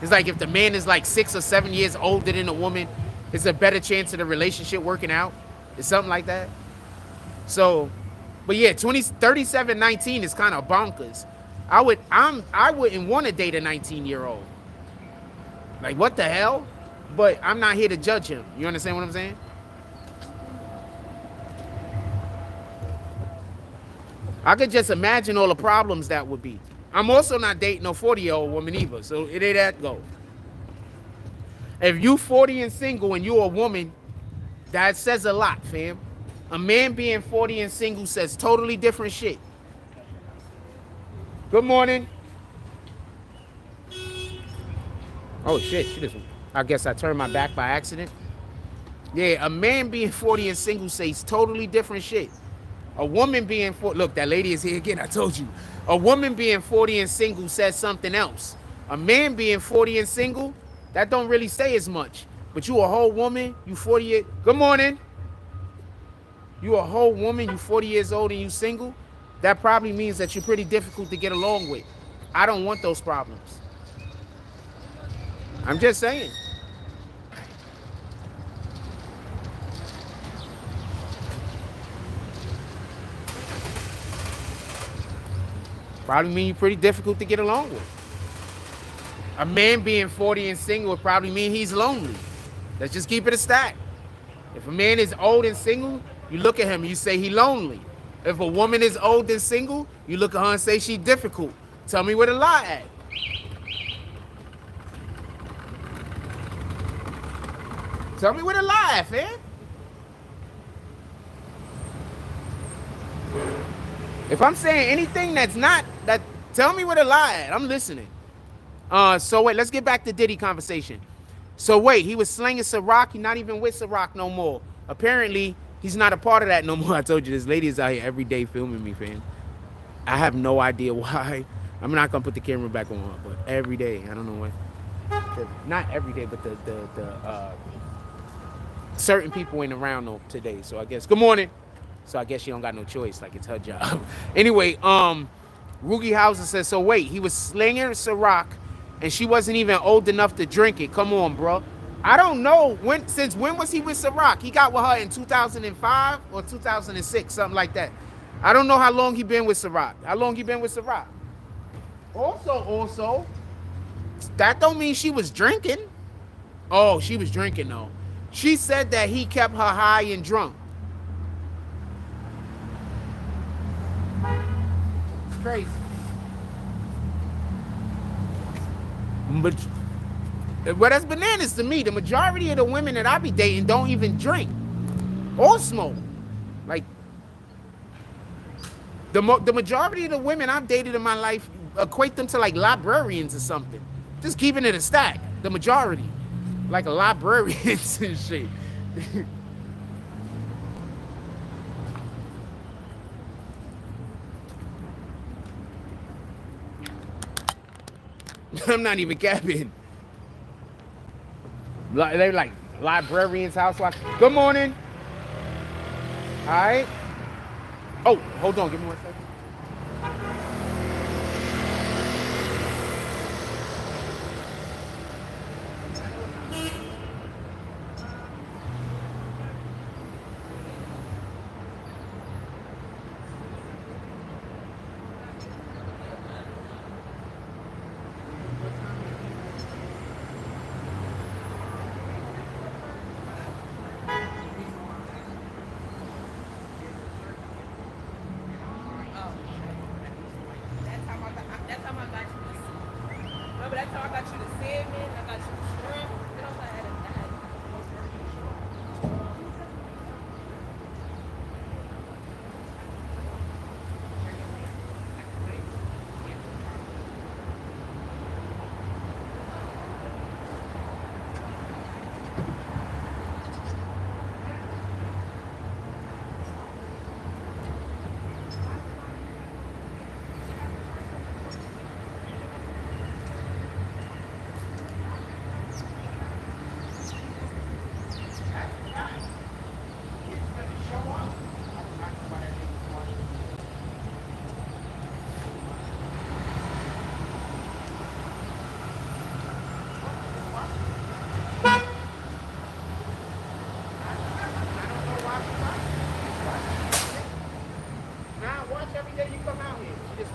It's like if the man is like 6 or 7 years older than the woman, it's a better chance of the relationship working out. It's something like that. So, but yeah, 37-19 is kind of bonkers. I wouldn't want to date a 19-year-old. Like, what the hell? But I'm not here to judge him. You understand what I'm saying? I could just imagine all the problems that would be. I'm also not dating no 40-year-old woman either, so it ain't that go. If you 40 and single and you a woman, that says a lot, fam. A man being 40 and single says totally different shit. Good morning. Oh shit, I guess I turned my back by accident. Yeah, a man being 40 and single says totally different shit. A woman being 40, look, that lady is here again, I told you. A woman being 40 and single says something else. A man being 40 and single, that don't really say as much. But you a whole woman, you 40, good morning. You a whole woman, you 40 years old and you single, that probably means that you're pretty difficult to get along with. I don't want those problems. I'm just saying. Probably mean you're pretty difficult to get along with. A man being 40 and single would probably mean he's lonely. Let's just keep it a stack. If a man is old and single, you look at him and you say he lonely. If a woman is old and single, you look at her and say she difficult. Tell me where the lie at. Tell me where the lie at, fam. If I'm saying anything that's not, that, tell me where the lie at. I'm listening. So wait, let's get back to Diddy conversation. So wait, he was slinging Ciroc. He's not even with Ciroc no more. Apparently, he's not a part of that no more. I told you, this lady is out here every day filming me, fam. I have no idea why. I'm not gonna put the camera back on, but every day, I don't know why. Not every day, but the certain people ain't around no today. So I guess, good morning. So I guess she don't got no choice, like it's her job. Anyway, Rugi Hauser says, so wait, he was slinging Ciroc and she wasn't even old enough to drink it. Come on, bro. I don't know, since when was he with Ciroc? He got with her in 2005 or 2006, something like that. I don't know how long he been with Ciroc. How long he been with Ciroc? Also, that don't mean she was drinking. Oh, she was drinking though. She said that he kept her high and drunk. It's crazy. But well, that's bananas to me. The majority of the women that I be dating don't even drink or smoke. Like, the majority of the women I've dated in my life equate them to like librarians or something. Just keeping it a stack. The majority. Like a librarians and shit. I'm not even capping. They're like librarians, housewives. Good morning. All right. Oh, hold on. Give me 1 second.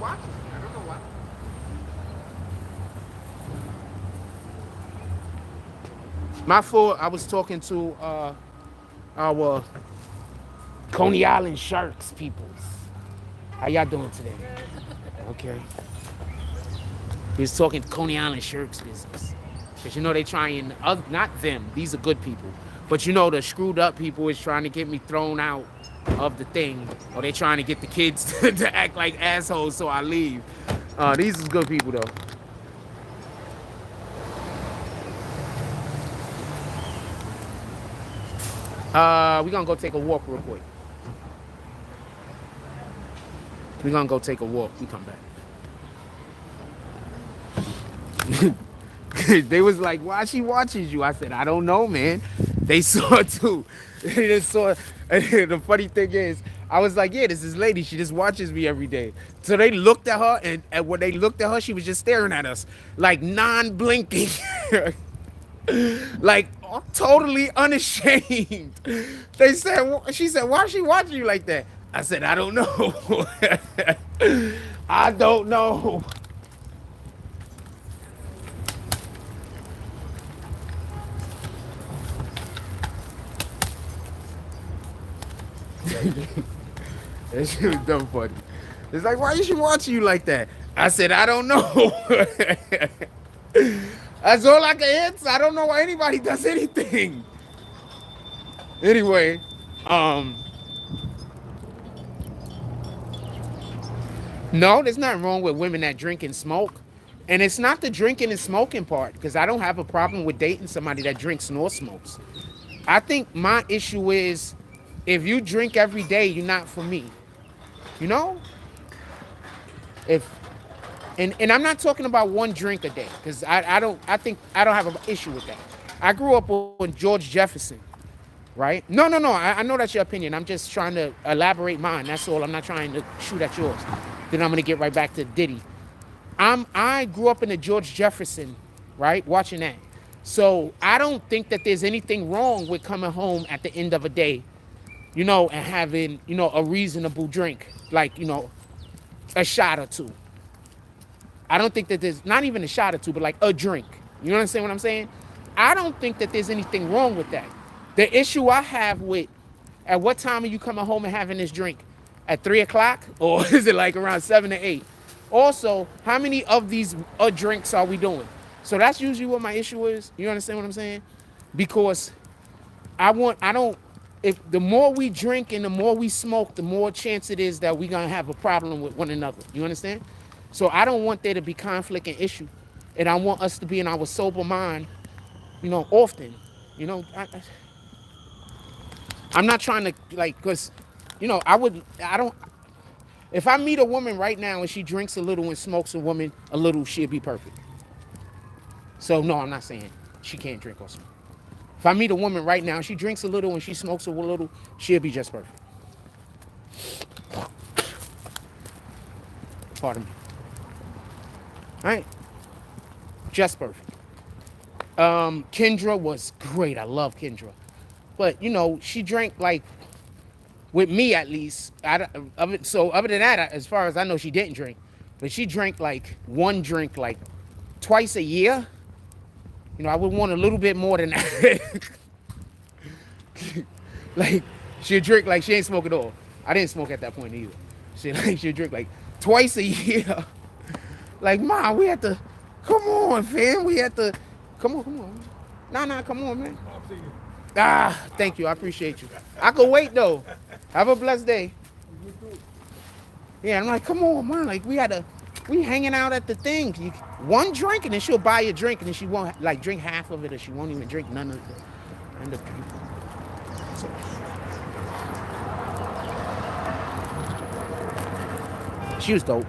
watching me. I don't know why. My fault. I was talking to our Coney Island Sharks peoples. How y'all doing today? Okay. He was talking Coney Island Sharks business. Because you know they trying, not them, these are good people. But you know the screwed up people is trying to get me thrown out of the thing. Or they trying to get the kids to act like assholes so I leave. These is good people though. We're gonna go take a walk real quick. We're gonna go take a walk. We come back. They was like, why she watches you? I said, I don't know, man. They saw it too. They just saw. The funny thing is, I was like, yeah, this is lady. She just watches me every day. So they looked at her, and when they looked at her, she was just staring at us, like non-blinking. Like totally unashamed. They said, she said, why is she watching you like that? I said, I don't know. I don't know. That shit was dumb funny. It's like, why is she watching you like that? I said, I don't know. That's all I can answer. I don't know why anybody does anything. Anyway, no, there's nothing wrong with women that drink and smoke. And it's not the drinking and smoking part, because I don't have a problem with dating somebody that drinks nor smokes. I think my issue is, if you drink every day, you're not for me. You know? And I'm not talking about one drink a day, because I don't have an issue with that. I grew up on George Jefferson, right? No. I know that's your opinion. I'm just trying to elaborate mine. That's all. I'm not trying to shoot at yours. Then I'm gonna get right back to Diddy. I grew up in the George Jefferson, right? Watching that. So I don't think that there's anything wrong with coming home at the end of a day, you know, and having, you know, a reasonable drink, like, you know, a shot or two. I don't think that there's not even a shot or two, but like a drink. You understand what I'm saying? I don't think that there's anything wrong with that. The issue I have with, at what time are you coming home and having this drink? At 3 o'clock? Or is it like around 7 to 8? Also, how many of these drinks are we doing? So that's usually what my issue is. You understand what I'm saying? Because if the more we drink and the more we smoke, the more chance it is that we're going to have a problem with one another. You understand? So I don't want there to be conflict and issue. And I want us to be in our sober mind, you know, often. You know, I'm not trying to, like, because, you know, if I meet a woman right now and she drinks a little and smokes a little, she'll be perfect. So, no, I'm not saying she can't drink or smoke. If I meet a woman right now and she drinks a little and she smokes a little, she'll be just perfect. Pardon me. All right. Just perfect. Kendra was great. I love Kendra. But, you know, she drank, like, with me at least. So other than that, as far as I know, she didn't drink. But she drank, like, one drink, like, twice a year. You know, I would want a little bit more than that. Like, she'd drink like she ain't smoke at all. I didn't smoke at that point either. She'd drink like twice a year. Like, Ma, we had to, come on, fam. We had to, come on. Nah, come on, man. Thank you. I appreciate you. I could wait, though. Have a blessed day. Yeah, I'm like, come on, man. Like, we hanging out at the thing. One drink, and then she'll buy you a drink, and then she won't, like, drink half of it, or she won't even drink none of it. So. She was dope.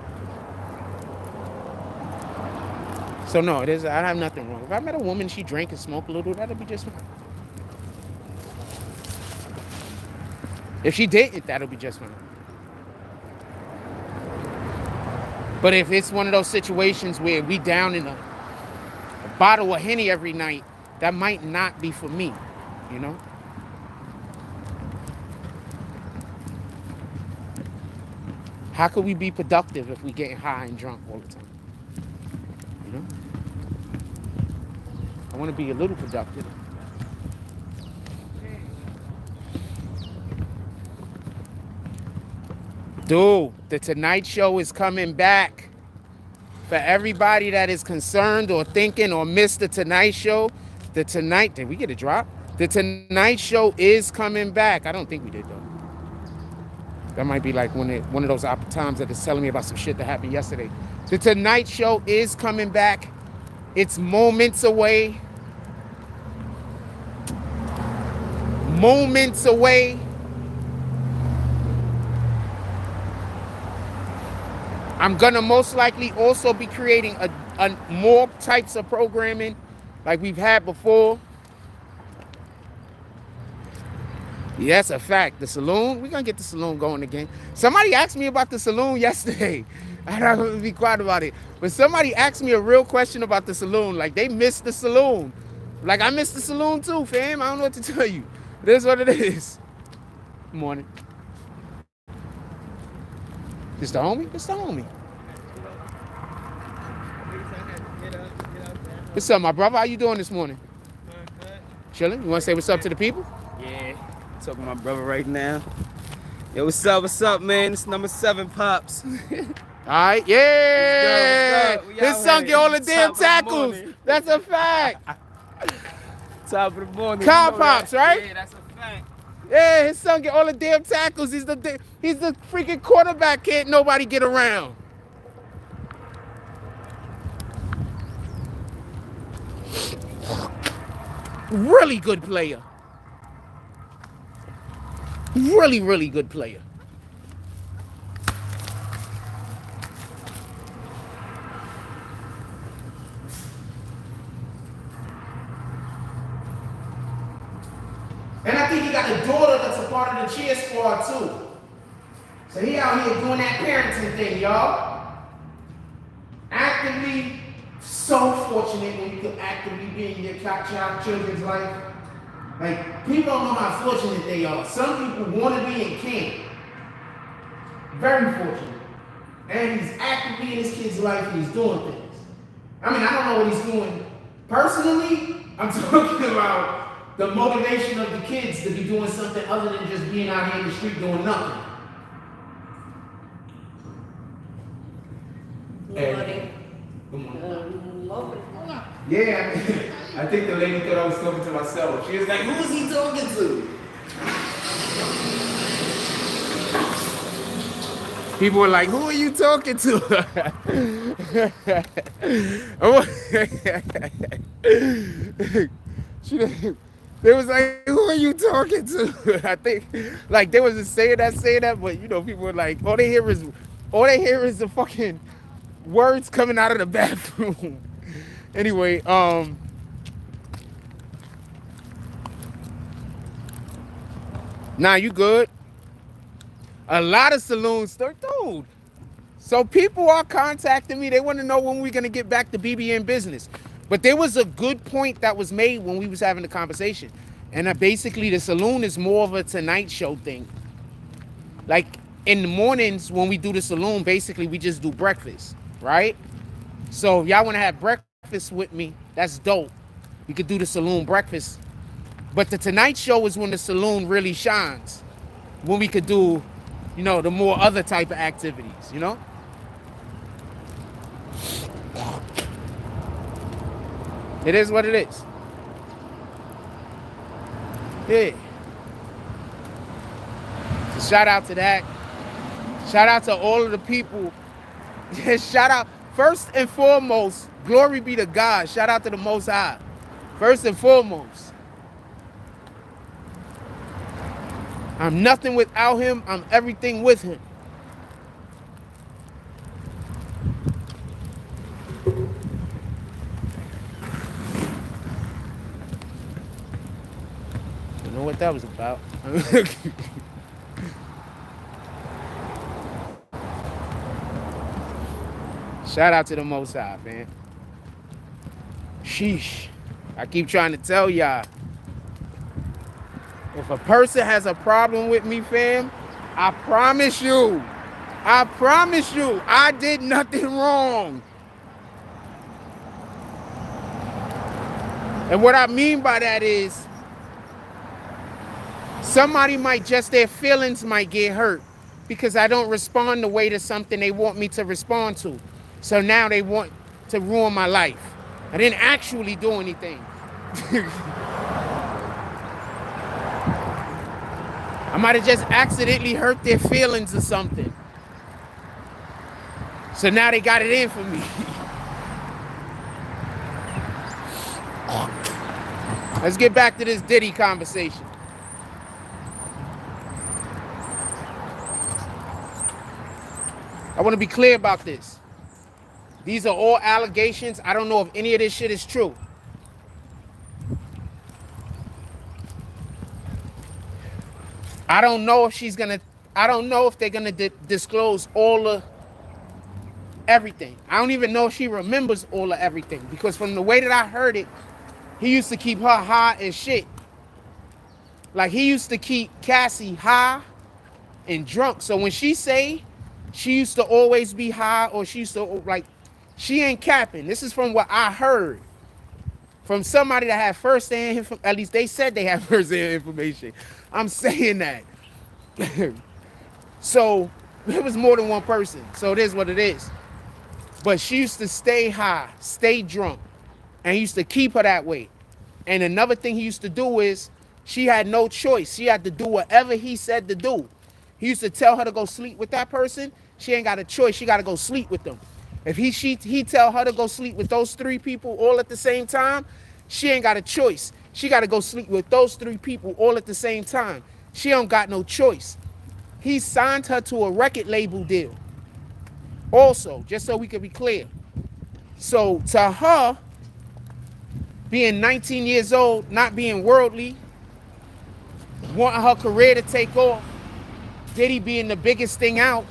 So, no, I have nothing wrong. If I met a woman, she drank and smoked a little, that'd be just fine. If she didn't, that'll be just fine. But if it's one of those situations where we down in a bottle of Henny every night, that might not be for me, you know? How could we be productive if we getting high and drunk all the time? You know? I want to be a little productive. Dude, the Tonight Show is coming back. For everybody that is concerned or thinking or missed the Tonight Show, did we get a drop? The Tonight Show is coming back. I don't think we did though. That might be like one of those times that is telling me about some shit that happened yesterday. The Tonight Show is coming back. It's moments away. Moments away. I'm gonna most likely also be creating a more types of programming like we've had before. Yeah, that's a fact. The saloon, we're gonna get the saloon going again. Somebody asked me about the saloon yesterday. I'm not gonna be quiet about it. But somebody asked me a real question about the saloon. Like they missed the saloon. Like I missed the saloon too, fam. I don't know what to tell you. It is what it is. Good morning. It's the homie? It's the homie. What's up, my brother? How you doing this morning? Chilling? You want to say what's up to the people? Yeah, talking to my brother right now. Yo, what's up, man? It's number 7, Pops. All right, yeah. Let's go. His son get all the damn tackles. That's a fact. Top of the morning. Car Pops, right? Yeah, that's a fact. Yeah, his son get all the damn tackles. He's the freaking quarterback. Can't nobody get around. Really good player. Really, really good player. And I think he got a daughter that's a part of the cheer squad too. So he out here doing that parenting thing, y'all. Actively, so fortunate when you can actively be in your children's life. Like, people don't know how fortunate they are. Some people want to be and can't. Very fortunate. And he's actively in his kid's life and he's doing things. I mean, I don't know what he's doing personally. I'm talking about the motivation of the kids to be doing something other than just being out here in the street doing nothing. Good morning. Good morning. Morning. Yeah, I think the lady thought I was talking to myself. She was like, who's he talking to? People were like, who are you talking to? They was like, who are you talking to? I think, like, they was just saying that, but, you know, people were like, all they hear is the fucking words coming out of the bathroom. Anyway, nah, you good? A lot of saloons, dude. So people are contacting me. They want to know when we're gonna get back to BBN business. But there was a good point that was made when we was having the conversation, and basically the saloon is more of a Tonight Show thing. Like in the mornings when we do the saloon, basically we just do breakfast, right? So if y'all want to have breakfast with me, that's dope. We could do the saloon breakfast. But the Tonight Show is when the saloon really shines. When we could do, you know, the more other type of activities, you know? It is what it is. Yeah. So shout out to that. Shout out to all of the people. Shout out, first and foremost, glory be to God. Shout out to the Most High. First and foremost. I'm nothing without him. I'm everything with him. Don't know what that was about. Shout out to the Most High, man. Sheesh. I keep trying to tell y'all. If a person has a problem with me, fam, I promise you, I promise you, I did nothing wrong. And what I mean by that is, somebody might just, their feelings might get hurt because I don't respond the way to something they want me to respond to. So now they want to ruin my life. I didn't actually do anything. I might have just accidentally hurt their feelings or something. So now they got it in for me. Let's get back to this Diddy conversation. I want to be clear about this. These are all allegations. I don't know if any of this shit is true. I don't know if they're gonna disclose all of everything. I don't even know if she remembers all of everything, because from the way that I heard it, he used to keep her high as shit. Like, he used to keep Cassie high and drunk. So when she say she used to always be high, or she used to, like, she ain't capping. This is from what I heard from somebody that had first-hand information. At least they said they had first-hand information. I'm saying that. So it was more than one person. So it is what it is. But she used to stay high, stay drunk, and he used to keep her that way. And another thing he used to do is, she had no choice. She had to do whatever he said to do. He used to tell her to go sleep with that person. She ain't got a choice. She got to go sleep with them. If he tell her to go sleep with those 3 people all at the same time, she ain't got a choice. She got to go sleep with those 3 people all at the same time. She don't got no choice. He signed her to a record label deal. Also, just so we can be clear. So to her, being 19 years old, not being worldly, wanting her career to take off, Diddy being the biggest thing out,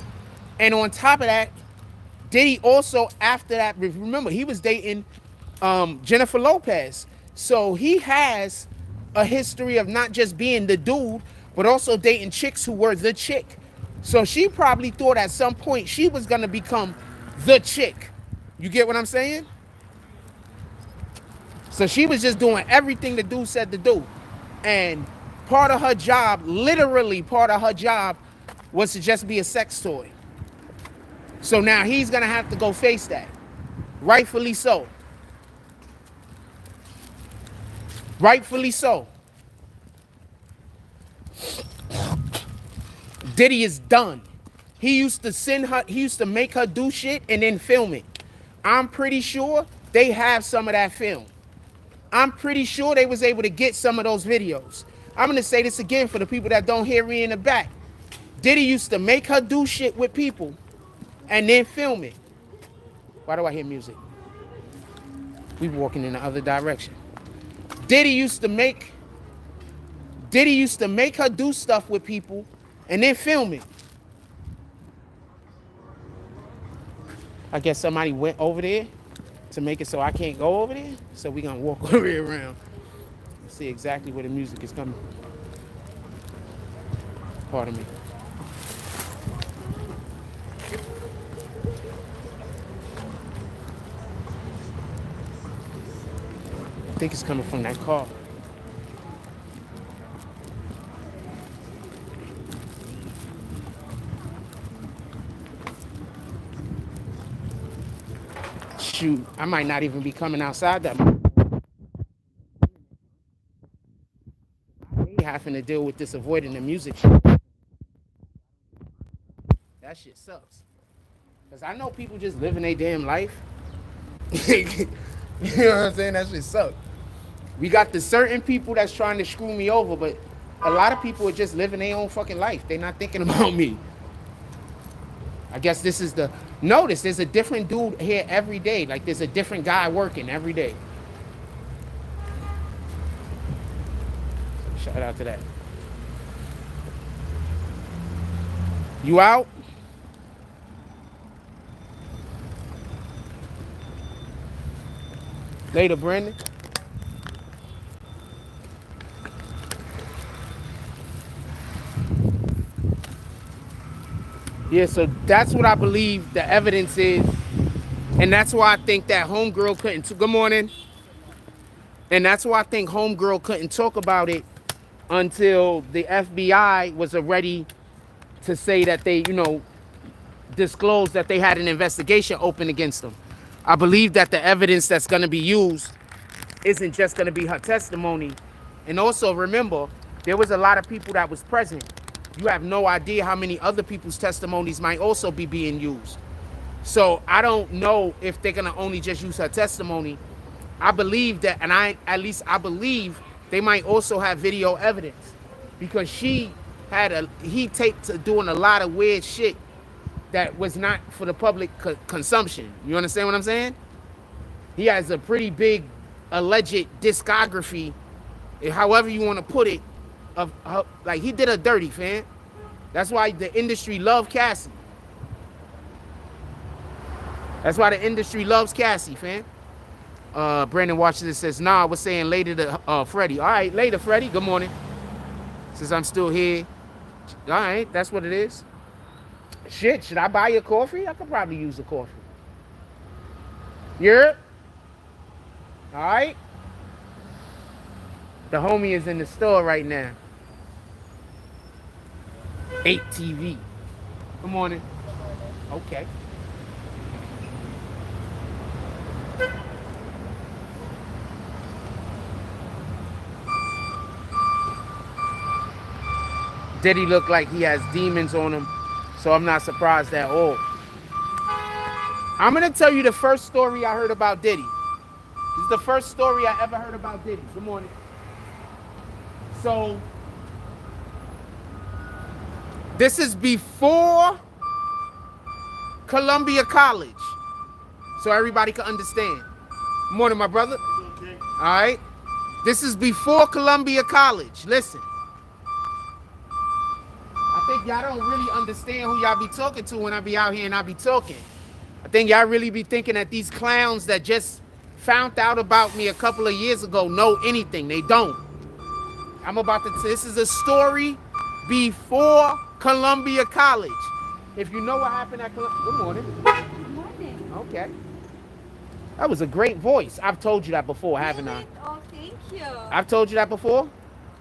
and on top of that, Diddy also, after that, remember, he was dating Jennifer Lopez. So he has a history of not just being the dude, but also dating chicks who were the chick. So she probably thought at some point she was going to become the chick. You get what I'm saying? So she was just doing everything the dude said to do. And part of her job, literally part of her job, was to just be a sex toy. So now he's going to have to go face that. Rightfully so. Rightfully so. Diddy is done. He used to make her do shit and then film it. I'm pretty sure they have some of that film. I'm pretty sure they was able to get some of those videos. I'm going to say this again for the people that don't hear me in the back. Diddy used to make her do shit with people and then film it. Why do I hear music? We walking in the other direction. Diddy used to make her do stuff with people and then film it. I guess somebody went over there to make it so I can't go over there. So we're going to walk over here around and see exactly where the music is coming. Pardon me. I think it's coming from that car. Shoot, I might not even be coming outside that much. I hate having to deal with this avoiding the music shit. That shit sucks. Because I know people just living their damn life. You know what I'm saying? That shit sucks. We got the certain people that's trying to screw me over, but a lot of people are just living their own fucking life. They're not thinking about me. I guess this is the... Notice, there's a different dude here every day. Like, there's a different guy working every day. Shout out to that. You out? Later, Brandon. Yeah, so that's what I believe the evidence is. And that's why I think that homegirl couldn't, good morning. And that's why I think homegirl couldn't talk about it until the FBI was ready to say that they, disclosed that they had an investigation open against them. I believe that the evidence that's going to be used isn't just going to be her testimony. And also remember, there was a lot of people that was present. You have no idea how many other people's testimonies might also be being used. So I don't know if they're going to only just use her testimony. I believe that, and I believe they might also have video evidence, because he taped doing a lot of weird shit that was not for the public consumption. You understand what I'm saying? He has a pretty big alleged discography, however you want to put it, of like he did a dirty, fam. That's why the industry loved Cassie. That's why the industry loves Cassie, fam. Brandon Washington says, nah, I was saying later to Freddie. All right, later, Freddie. Good morning. Since I'm still here. All right, that's what it is. Shit, should I buy you a coffee? I could probably use a coffee. Yeah? All right? The homie is in the store right now. 8 TV. Good morning. Okay. Diddy look like he has demons on him, so I'm not surprised at all. I'm gonna tell you the first story I heard about Diddy. This is the first story I ever heard about Diddy. Good morning. So, this is before Columbia College, so everybody can understand. Good morning, my brother. Okay. All right. This is before Columbia College. Listen. I think y'all don't really understand who y'all be talking to when I be out here and I be talking. I think y'all really be thinking that these clowns that just found out about me a couple of years ago know anything. They don't. I'm about to, this is a story before Columbia College. If you know what happened at Columbia, good morning. Good morning. Okay. That was a great voice. I've told you that before, haven't I? Oh, thank you. I've told you that before?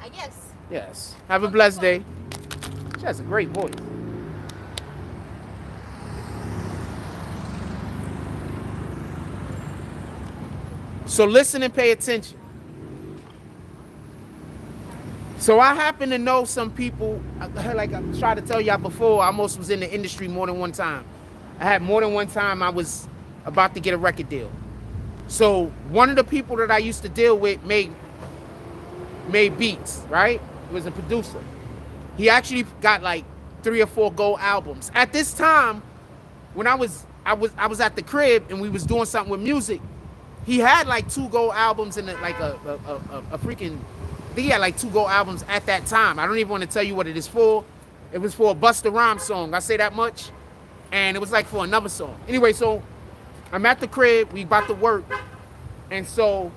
I guess. Yes. Have a blessed day. She has a great voice. So listen and pay attention. So I happen to know some people, like I tried to tell y'all before, I almost was in the industry more than one time. I had more than one time I was about to get a record deal. So one of the people that I used to deal with made beats, right? He was a producer. He actually got like 3 or 4 gold albums. At this time, when I was at the crib and we was doing something with music, he had like 2 gold albums and like a freaking, I think he had like 2 gold albums at that time. I don't even want to tell you what it is for. It was for a Busta Rhymes song. I say that much. And it was like for another song. Anyway, so I'm at the crib. We about to work. And so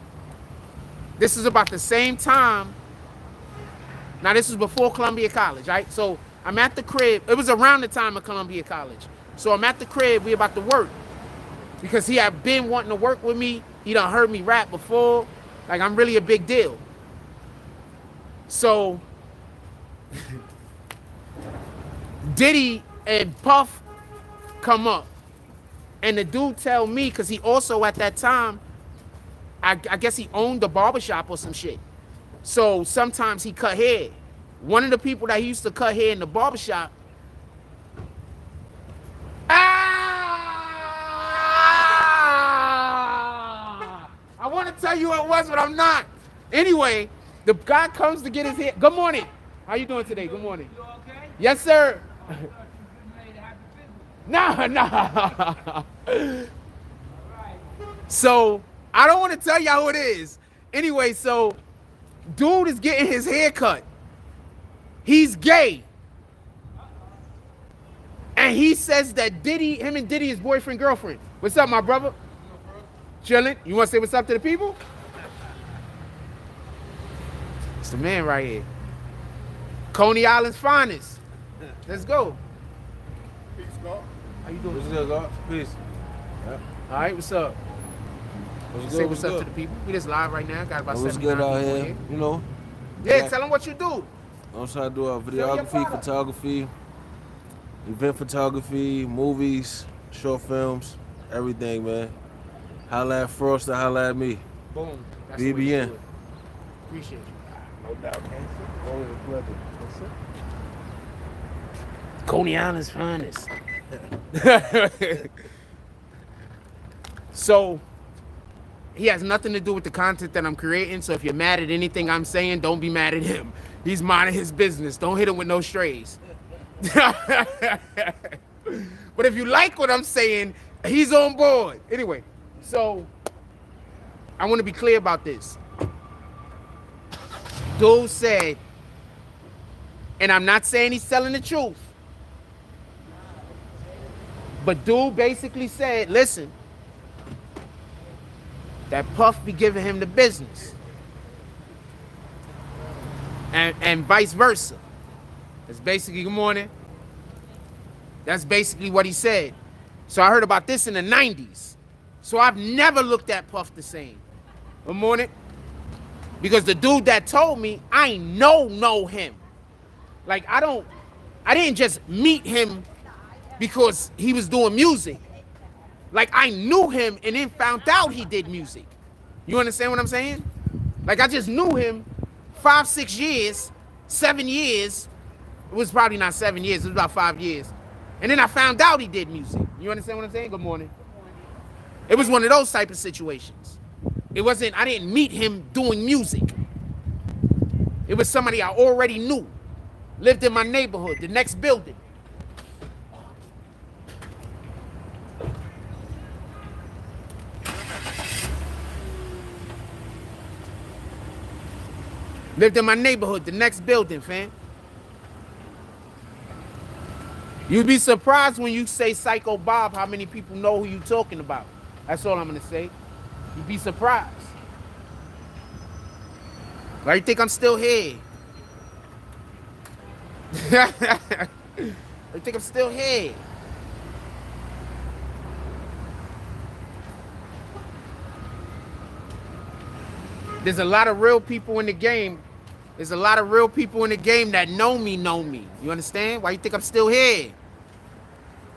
this is about the same time. Now, this is before Columbia College, right? So I'm at the crib. It was around the time of Columbia College. So I'm at the crib. We about to work. Because he had been wanting to work with me. He done heard me rap before. Like, I'm really a big deal. So Diddy and Puff come up. And the dude tell me, because he also at that time, I guess he owned a barbershop or some shit. So sometimes he cut hair. One of the people that he used to cut hair in the barbershop. I want to tell you what it was, but I'm not. Anyway, the guy comes to get his hair. Good morning. How you doing today? Good morning. You okay? Yes, sir. Nah. Nah. So I don't want to tell y'all who it is. Anyway, so dude is getting his hair cut. He's gay. And he says that Diddy, him and Diddy is boyfriend, girlfriend. What's up, my brother? Chilling. You want to say what's up to the people? It's the man right here. Coney Island's finest. Let's go. How you doing? What's good, God? Peace. Yeah. All right, what's up? What's Say good? what's up to the people. We just live right now. Got about What's 79 good out people here? You know, Yeah, tell them what you do. I'm trying to do your videography, product. photography, event photography, movies, short films, everything, man. Holla at Frost and holla at me. Boom. That's the way you BBN. do it. Appreciate you. No doubt, man. Always a pleasure. What's up? Coney Island's finest. So, he has nothing to do with the content that I'm creating. So if you're mad at anything I'm saying, don't be mad at him. He's minding his business. Don't hit him with no strays. But if you like what I'm saying, he's on board. Anyway, so I want to be clear about this. Dude said, and I'm not saying he's telling the truth, but dude basically said, listen, that Puff be giving him the business. And vice versa. That's basically, good morning. That's basically what he said. So I heard about this in the 90s. So I've never looked at Puff the same. Good morning. Because the dude that told me, I know him. Like, I didn't just meet him because he was doing music. Like, I knew him and then found out he did music. You understand what I'm saying? Like, I just knew him 5, 6 years, 7 years. It was probably not 7 years. It was about 5 years. And then I found out he did music. You understand what I'm saying? Good morning. It was one of those type of situations. It wasn't, I didn't meet him doing music. It was somebody I already knew. Lived in my neighborhood, the next building. Lived in my neighborhood, the next building, fam. You'd be surprised when you say Psycho Bob how many people know who you're talking about. That's all I'm gonna say. You'd be surprised. Why you think I'm still here? I think I'm still here. There's a lot of real people in the game. There's a lot of real people in the game that know me. You understand? Why you think I'm still here?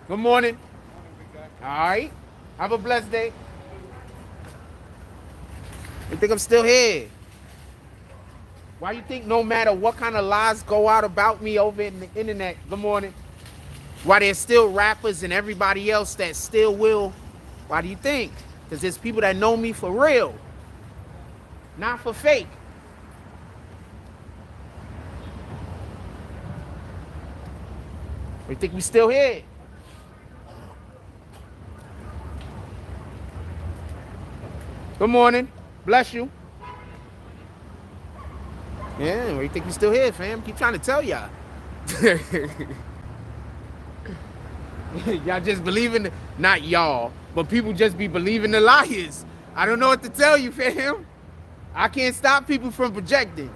Good morning. All right. Have a blessed day. You think I'm still here? Why you think no matter what kind of lies go out about me over in the internet, good morning, why there's still rappers and everybody else that still will? Why do you think? Because there's people that know me for real, not for fake. You think we still here? Good morning. Bless you. Yeah, where you think we still here, fam? Keep trying to tell y'all. Y'all just believing, not y'all, but people just be believing the liars. I don't know what to tell you, fam. I can't stop people from projecting.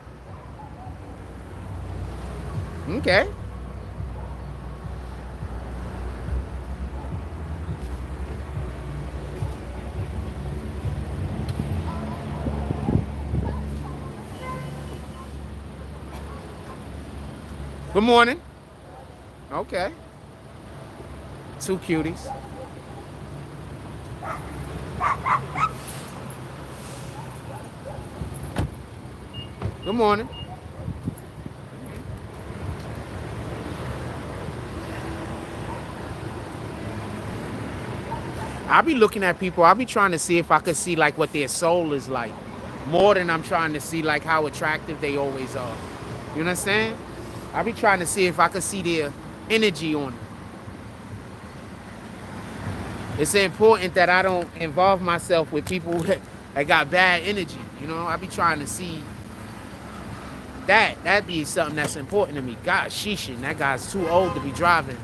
Okay. Good morning. Okay. 2 cuties. Good morning. I be looking at people, I be trying to see if I could see like what their soul is like. More than I'm trying to see like how attractive they always are. You understand? I be trying to see if I could see their energy on it. It's important that I don't involve myself with people that got bad energy. You know, I be trying to see that. That'd be something that's important to me. God, sheesh, that guy's too old to be driving.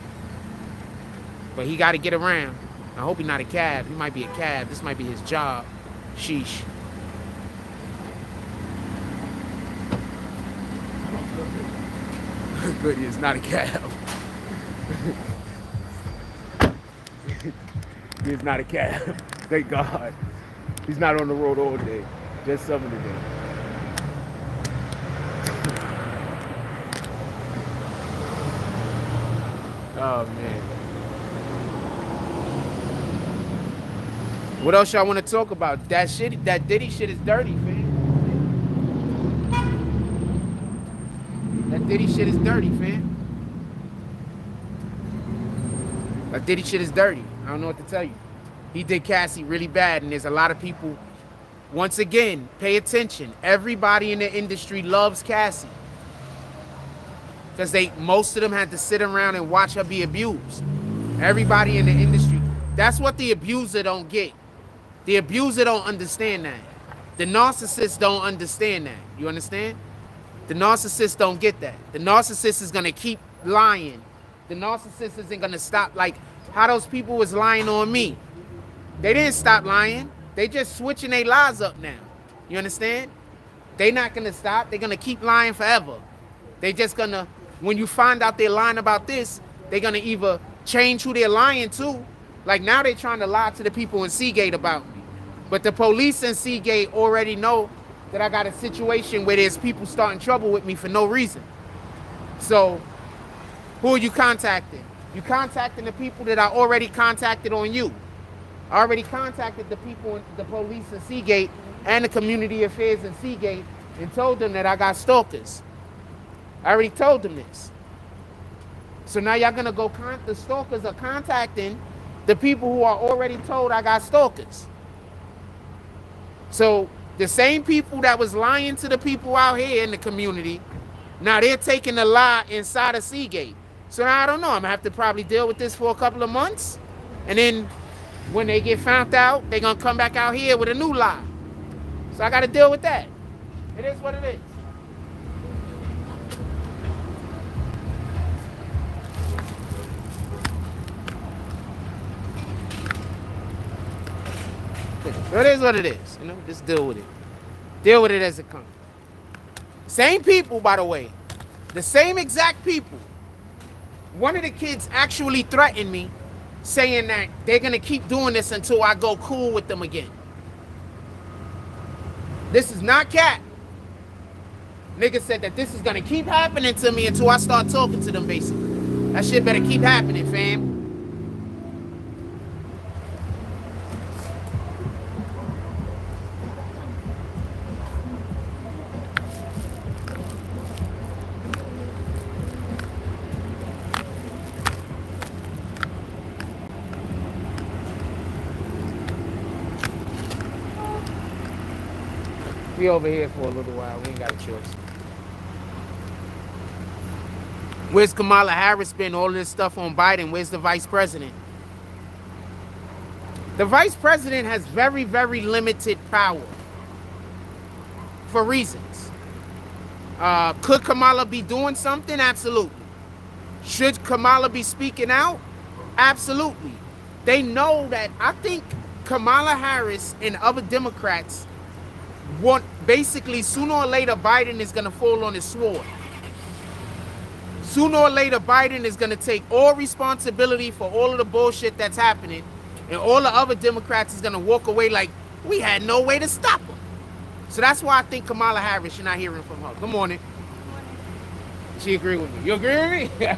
But he got to get around. I hope he's not a cab. He might be a cab. This might be his job. Sheesh. Good, it's not a cab. He's not a cat. Thank God. He's not on the road all day. Just some of the day. Oh man. What else y'all want to talk about? That shit, that Diddy shit is dirty, man. That Diddy shit is dirty, fam. That Diddy shit is dirty. I don't know what to tell you. He did Cassie really bad, and there's a lot of people, once again, pay attention. Everybody in the industry loves Cassie. Because most of them had to sit around and watch her be abused. Everybody in the industry. That's what the abuser don't get. The abuser don't understand that. The narcissist don't understand that. You understand? The narcissist don't get that. The narcissist is going to keep lying. The narcissist isn't going to stop, like how those people was lying on me. They didn't stop lying. They just switching their lies up now. You understand? They not going to stop. They're going to keep lying forever. They just going to, when you find out they're lying about this, they're going to either change who they're lying to. Like now they're trying to lie to the people in Seagate about me. But the police in Seagate already know that I got a situation where there's people starting trouble with me for no reason. So who are you contacting? You contacting the people that I already contacted on you. I already contacted the people, the police in Seagate and the community affairs in Seagate and told them that I got stalkers. I already told them this. So now y'all gonna go, the stalkers are contacting the people who are already told I got stalkers. So the same people that was lying to the people out here in the community, now they're taking the lie inside of Seagate. So now I don't know, I'm gonna have to probably deal with this for a couple of months. And then when they get found out, they're gonna come back out here with a new lie. So I gotta deal with that. It is what it is. It is what it is, you know, just deal with it. Deal with it as it comes. Same people, by the way, the same exact people. One of the kids actually threatened me, saying that they're gonna keep doing this until I go cool with them again. This is not cat. Nigga said that this is gonna keep happening to me until I start talking to them, basically. That shit better keep happening, fam. We over here for a little while. We ain't got a choice. Where's Kamala Harris been? All this stuff on Biden. Where's the vice president? The vice president has very, very limited power for reasons. Could Kamala be doing something? Absolutely. Should Kamala be speaking out? Absolutely. They know that. I think Kamala Harris and other Democrats want, basically, sooner or later, Biden is going to fall on his sword. Sooner or later, Biden is going to take all responsibility for all of the bullshit that's happening, and all the other Democrats is going to walk away like, we had no way to stop him. So that's why I think Kamala Harris, you're not hearing from her. Good morning. Good morning. She agree with me. You agree with me? I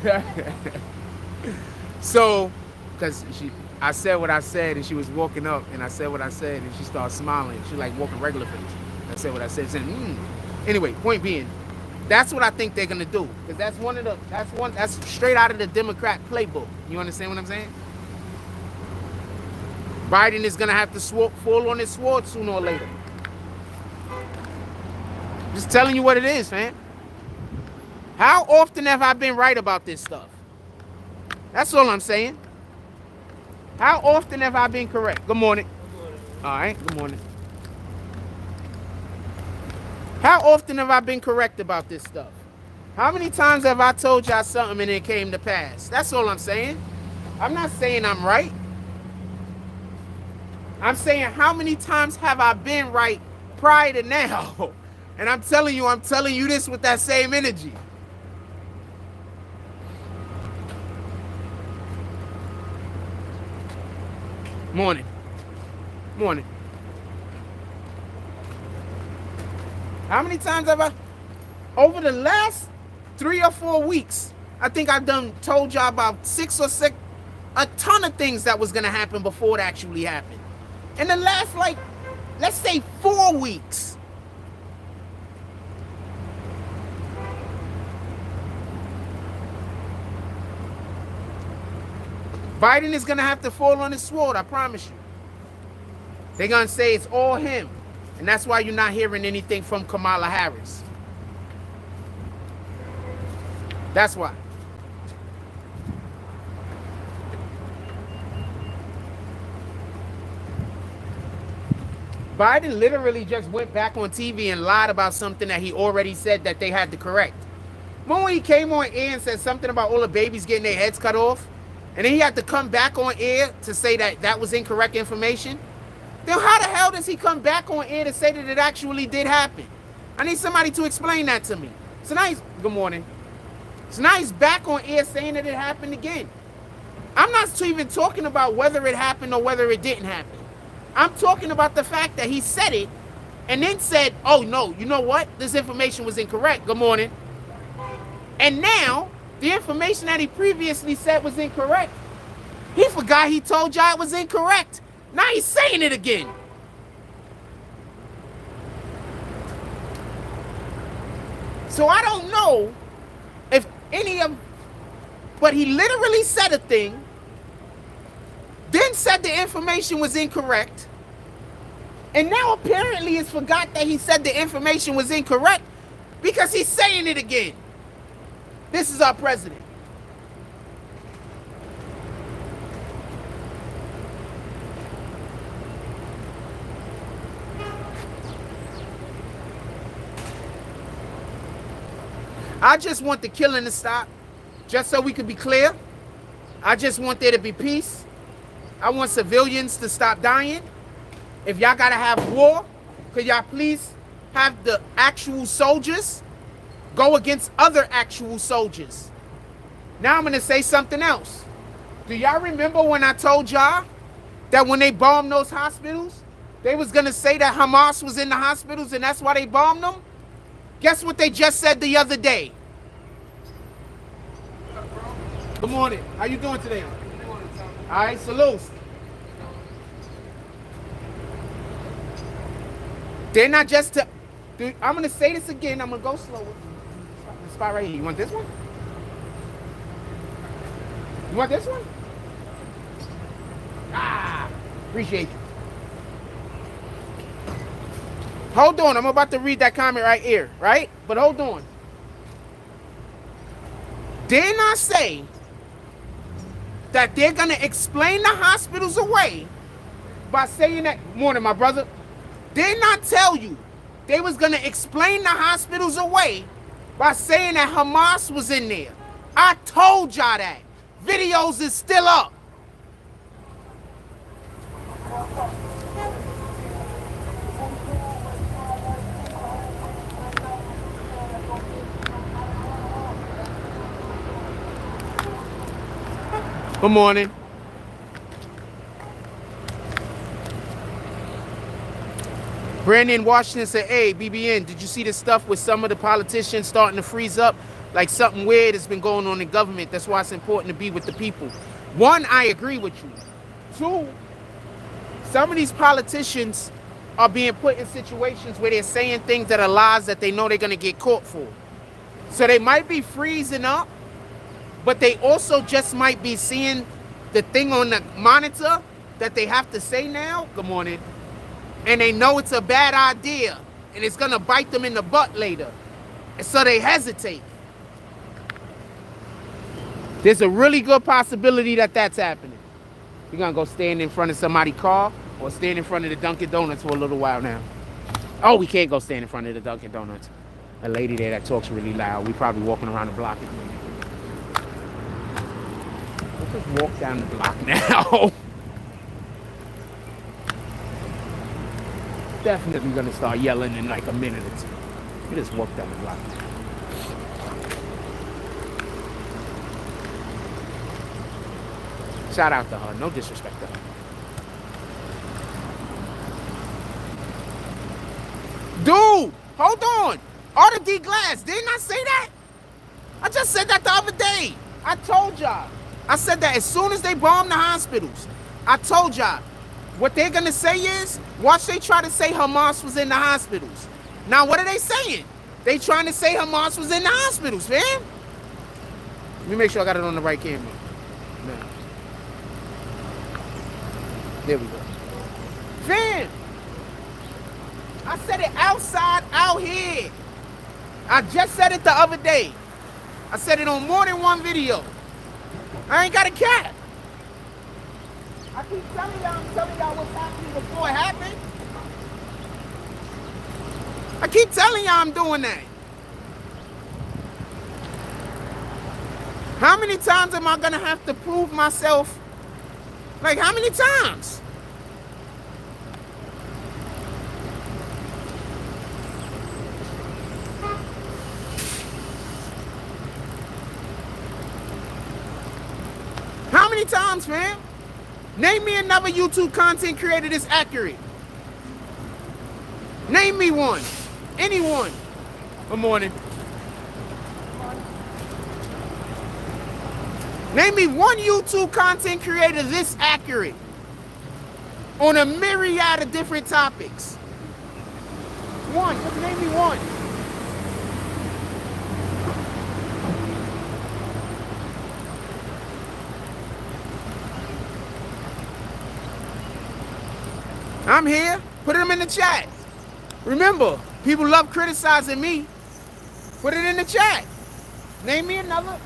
guess. So, because I said what I said, and she was walking up, and I said what I said, and she started smiling. She like walking regular face. I said what I said. Saying, Anyway, point being, that's what I think they're gonna do, because that's straight out of the Democrat playbook. You understand what I'm saying? Biden is gonna have to fall on his sword sooner or later. Just telling you what it is, man. How often have I been right about this stuff? That's all I'm saying. How often have I been correct? Good morning. Good morning. All right, good morning. How often have I been correct about this stuff? How many times have I told y'all something and it came to pass? That's all I'm saying. I'm not saying I'm right. I'm saying how many times have I been right prior to now? And I'm telling you this with that same energy. Morning. Morning. How many times have I, over the last 3 or 4 weeks, I think I've told y'all about 6 or 7, a ton of things that was gonna happen before it actually happened. In the last, like, let's say 4 weeks. Biden is gonna have to fall on his sword, I promise you. They're gonna say it's all him. And that's why you're not hearing anything from Kamala Harris. That's why. Biden literally just went back on TV and lied about something that he already said that they had to correct. Remember when he came on air and said something about all the babies getting their heads cut off? And then he had to come back on air to say that that was incorrect information? Then how the hell does he come back on air to say that it actually did happen? I need somebody to explain that to me. So now he's, good morning. So now he's back on air saying that it happened again. I'm not even talking about whether it happened or whether it didn't happen. I'm talking about the fact that he said it and then said, oh no, you know what? This information was incorrect. Good morning. And now the information that he previously said was incorrect. He forgot he told y'all it was incorrect. Now he's saying it again. So I don't know if any of, but he literally said a thing, then said the information was incorrect, and now apparently has forgot that he said the information was incorrect because he's saying it again. This is our president. I just want the killing to stop, just so we could be clear. I just want there to be peace. I want civilians to stop dying. If y'all gotta have war, could y'all please have the actual soldiers go against other actual soldiers? Now I'm gonna say something else. Do y'all remember when I told y'all that when they bombed those hospitals, they was gonna say that Hamas was in the hospitals and that's why they bombed them? Guess what they just said the other day? Good morning. How you doing today? All right, salute. They're not just to... Dude, I'm going to say this again. I'm going to go slower. The spot right here. You want this one? You want this one? Ah, appreciate you. Hold on. I'm about to read that comment right here, right? But hold on. Didn't I say that they're going to explain the hospitals away by saying that... Morning, my brother. Didn't I tell you they was going to explain the hospitals away by saying that Hamas was in there? I told y'all that. Videos is still up. Good morning. Brandon Washington said, hey, BBN, did you see this stuff with some of the politicians starting to freeze up? Like something weird has been going on in government. That's why it's important to be with the people. One, I agree with you. Two, some of these politicians are being put in situations where they're saying things that are lies that they know they're going to get caught for. So they might be freezing up, but they also just might be seeing the thing on the monitor that they have to say now. Good morning. And they know it's a bad idea and it's going to bite them in the butt later. And so they hesitate. There's a really good possibility that that's happening. You're going to go stand in front of somebody's car or stand in front of the Dunkin' Donuts for a little while now. Oh, we can't go stand in front of the Dunkin' Donuts. A lady there that talks really loud. We probably walking around the block. Let's just walk down the block now. Definitely gonna start yelling in like a minute or two. We just walk down the block. Shout out to her. No disrespect to her. Hold on. Arthur D. Glass, didn't I say that? I just said that the other day. I told y'all. I said that as soon as they bomb the hospitals, I told y'all, what they're gonna say is, watch they try to say Hamas was in the hospitals. Now what are they saying? They trying to say Hamas was in the hospitals, fam. Let me make sure I got it on the right camera. No. There we go. Fam, I said it outside, out here. I just said it the other day. I said it on more than one video. I ain't got a cat. I keep telling y'all, I'm telling y'all what's happening before it happened. I keep telling y'all I'm doing that. How many times am I gonna have to prove myself? Like, how many times? How many times, man? Name me another YouTube content creator that's accurate. Name me one. Anyone. Good morning. Name me one YouTube content creator this accurate on a myriad of different topics. One. Just name me one. I'm here. Put them in the chat. Remember, people love criticizing me. Put it in the chat. Name me another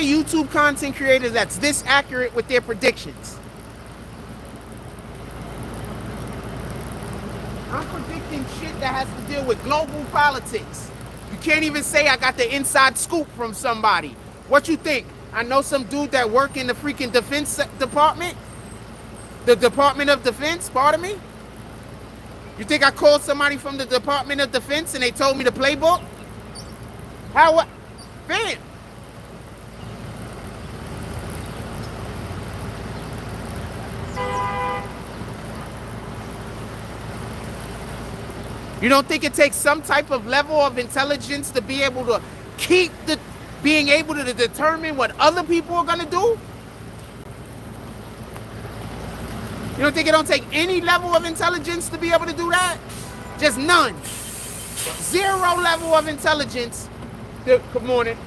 YouTube content creator that's this accurate with their predictions. I'm predicting shit that has to deal with global politics. You can't even say I got the inside scoop from somebody. What you think? I know some dude that work in the freaking defense department? The Department of Defense, pardon me? You think I called somebody from the Department of Defense and they told me the playbook? How what? Man. You don't think it takes some type of level of intelligence to be able to keep being able to determine what other people are gonna do? You don't think it don't take any level of intelligence to be able to do that? Just none. Zero level of intelligence. Good morning.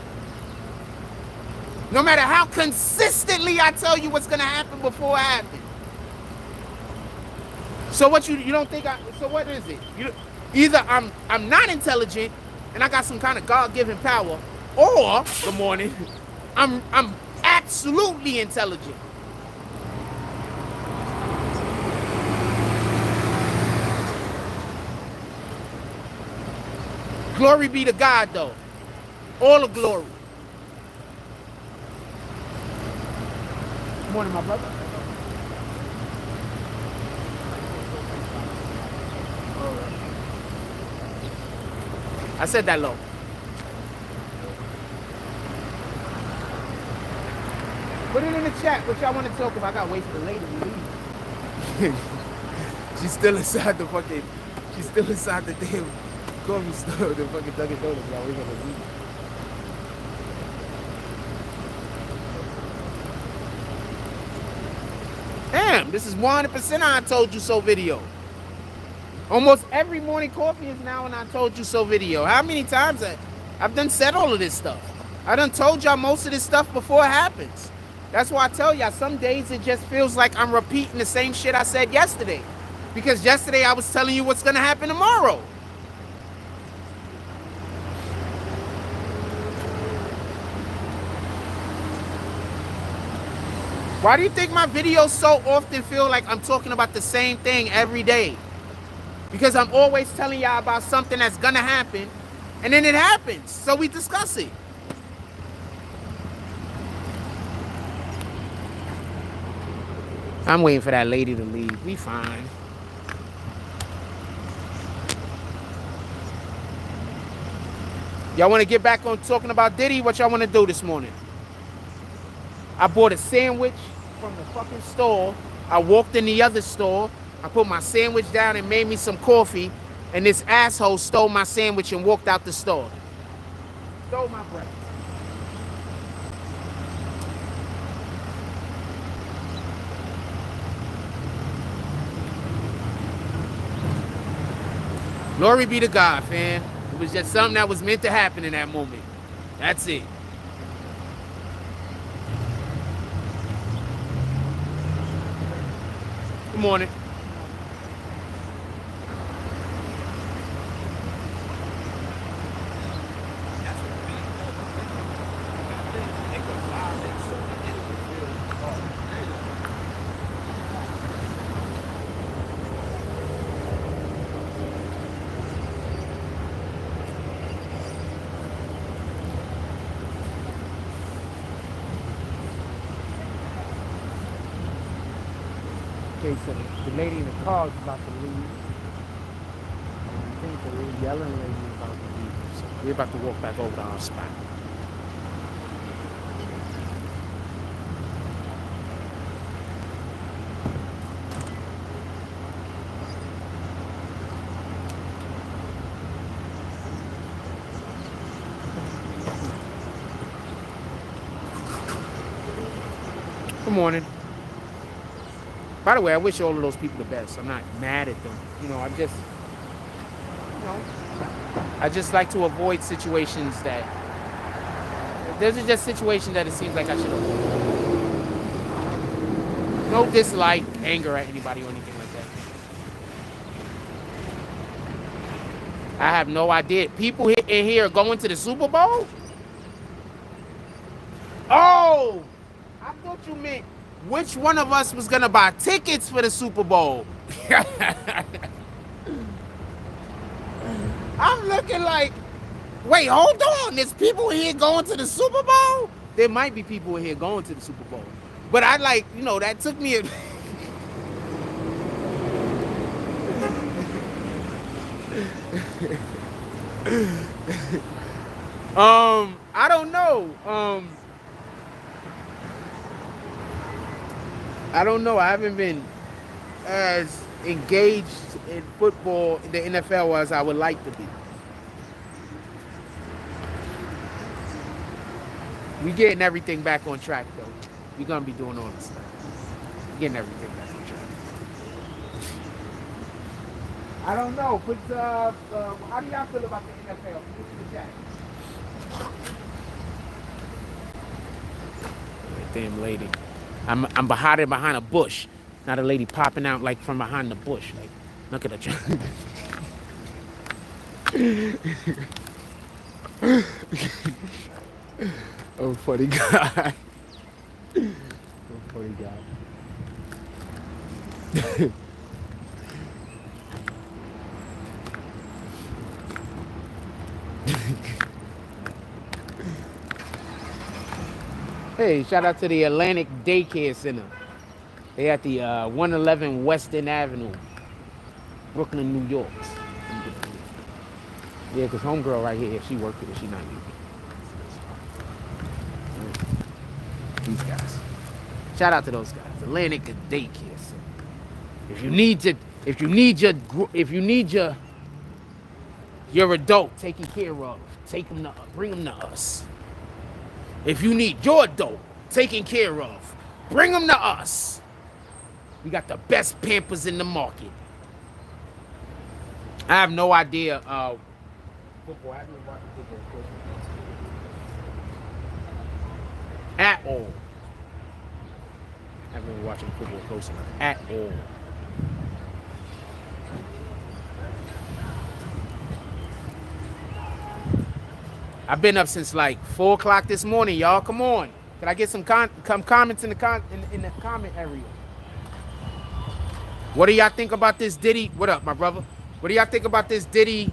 No matter how consistently I tell you what's gonna happen before it happens. So what you don't think so what is it? Either I'm not intelligent and I got some kind of God-given power, or good morning, I'm absolutely intelligent. Glory be to God, though. All the glory. Good morning, my brother. I said that low. Put it in the chat what y'all want to talk about. I gotta wait for the lady to leave. She's still inside the damn coffee store, the fucking Dunkin' Donuts. Y'all wait for the leave. Damn, this is 100% I told you so video. Almost every morning coffee is now an I told you so video. How many times I've done said all of this stuff? I done told y'all most of this stuff before it happens. That's why I tell y'all some days it just feels like I'm repeating the same shit I said yesterday. Because yesterday I was telling you what's gonna happen tomorrow. Why do you think my videos so often feel like I'm talking about the same thing every day? Because I'm always telling y'all about something that's gonna happen, and then it happens, so we discuss it. I'm waiting for that lady to leave. We fine. Y'all want to get back on talking about Diddy? What y'all want to do this morning? I bought a sandwich from the fucking store. I walked in the other store. I put my sandwich down and made me some coffee. And this asshole stole my sandwich and walked out the store. Stole my breakfast. Glory be to God, fam. It was just something that was meant to happen in that moment. That's it. Good morning. Okay, so the lady in the car is about to leave. I think the yelling lady is about to leave. So we're about to walk back over to our spot. Good morning. By the way, I wish all of those people the best. I'm not mad at them. You know, I just like to avoid situations that, there's just situations that it seems like I should avoid. No dislike, anger at anybody or anything like that. I have no idea. People in here are going to the Super Bowl? Oh! I thought you meant which one of us was gonna buy tickets for the Super Bowl. I'm looking like, wait, hold on. There's people in here going to the Super Bowl? There might be people in here going to the Super Bowl. But I like, you know, that took me a... I don't know. I don't know. I haven't been as engaged in football, the NFL, as I would like to be. We getting everything back on track, though. We're going to be doing all this stuff. Getting everything back on track. I don't know. But how do y'all feel about the NFL? Put in the chat. Damn lady. I'm hiding behind a bush. Not a lady popping out like from behind the bush. Like, look at her. Oh, funny guy. Oh, funny guy. Hey, shout out to the Atlantic Daycare Center. They at the 111 Western Avenue, Brooklyn, New York. Yeah, because homegirl right here, she worked here, she not leaving. These guys. Shout out to those guys. Atlantic Daycare Center. If you need your adult taken care of, bring them to us. If you need your adult taken care of, bring them to us. We got the best Pampers in the market. I have no idea. Football. I haven't been watching football at all. I haven't been watching football close enough at all. I've been up since like 4 o'clock this morning, y'all. Come on. Can I get some comments in the comment area? What do y'all think about this Diddy? What up, my brother? What do y'all think about this Diddy?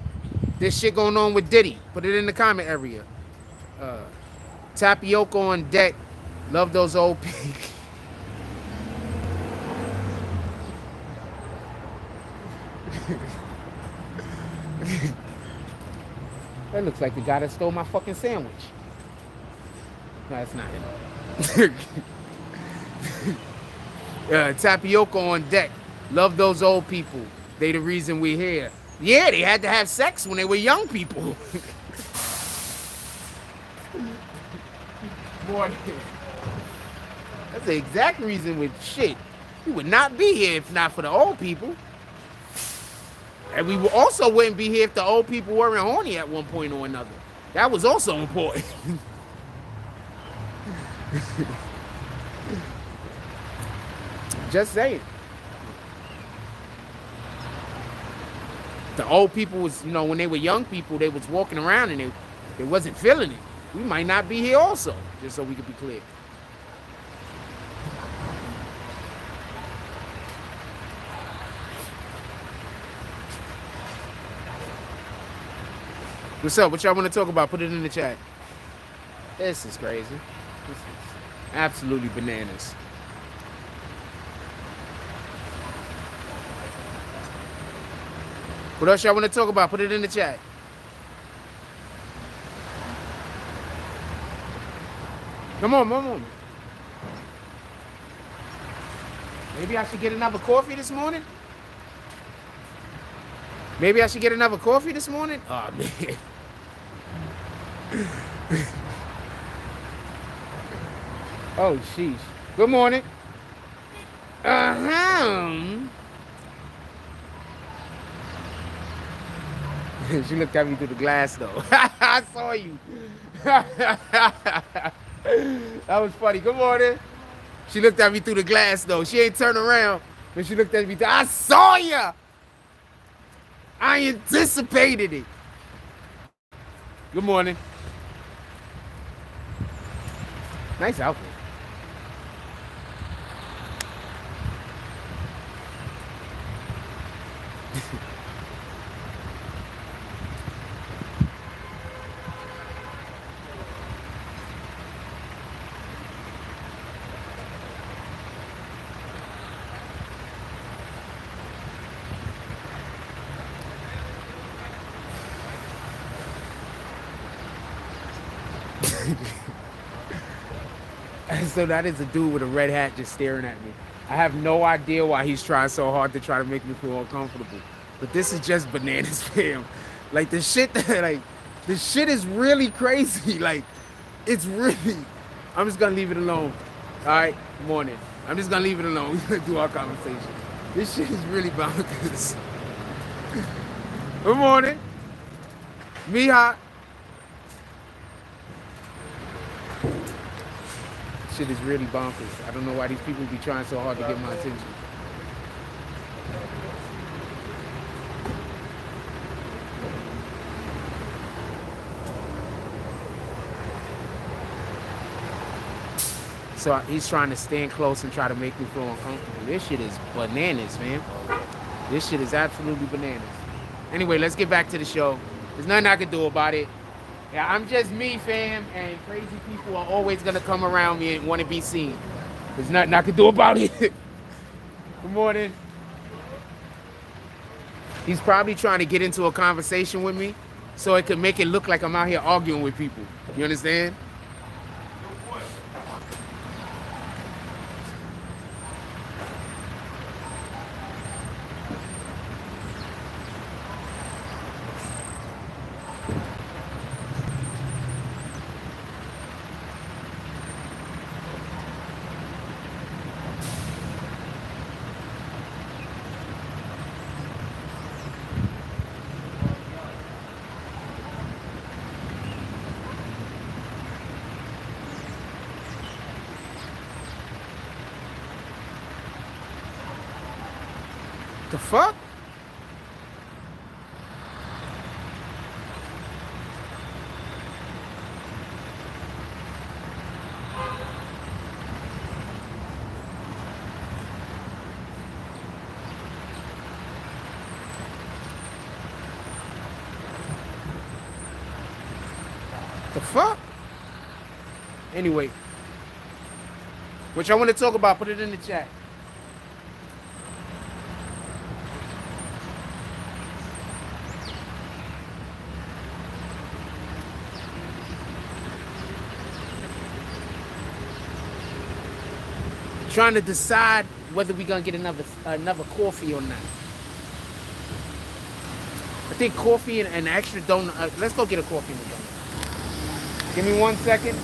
This shit going on with Diddy? Put it in the comment area. Tapioca on deck. Love those old people. That looks like the guy that stole my fucking sandwich. No, that's not him. Tapioca on deck. Love those old people. They the reason we're here. Yeah, they had to have sex when they were young people. Boy, that's the exact reason with shit. We would not be here if not for the old people. And we also wouldn't be here if the old people weren't horny at one point or another. That was also important. Just saying. The old people was, you know, when they were young people, they was walking around and they wasn't feeling it. We might not be here also, just so we could be clear. What's up? What y'all want to talk about? Put it in the chat. This is crazy. This is absolutely bananas. What else y'all want to talk about? Put it in the chat. Come on, come on. Maybe I should get another coffee this morning? Maybe I should get another coffee this morning? Oh, man. Oh, sheesh. Good morning. She looked at me through the glass, though. I saw you. That was funny. Good morning. She looked at me through the glass, though. She ain't turned around, but she looked at me. I saw ya. I anticipated it. Good morning. Nice outfit. So that is a dude with a red hat just staring at me. I have no idea why he's trying so hard to try to make me feel uncomfortable. But this is just bananas, fam. Like the shit is really crazy. Like, it's really, I'm just gonna leave it alone. All right, morning. I'm just gonna leave it alone. We're gonna do our conversation. This shit is really bonkers. Good morning. Mija. Shit is really bonkers. I don't know why these people be trying so hard to get my attention. So he's trying to stand close and try to make me feel uncomfortable. This shit is bananas, man. This shit is absolutely bananas. Anyway, let's get back to the show. There's nothing I can do about it. Yeah, I'm just me, fam, and crazy people are always gonna come around me and want to be seen. There's nothing I can do about it. Good morning. He's probably trying to get into a conversation with me so it could make it look like I'm out here arguing with people. You understand? The fuck? The fuck? Anyway, what y'all want to talk about, put it in the chat. Trying to decide whether we're gonna get another coffee or not. I think coffee and an extra donut. Let's go get a coffee and a donut. Give me 1 second.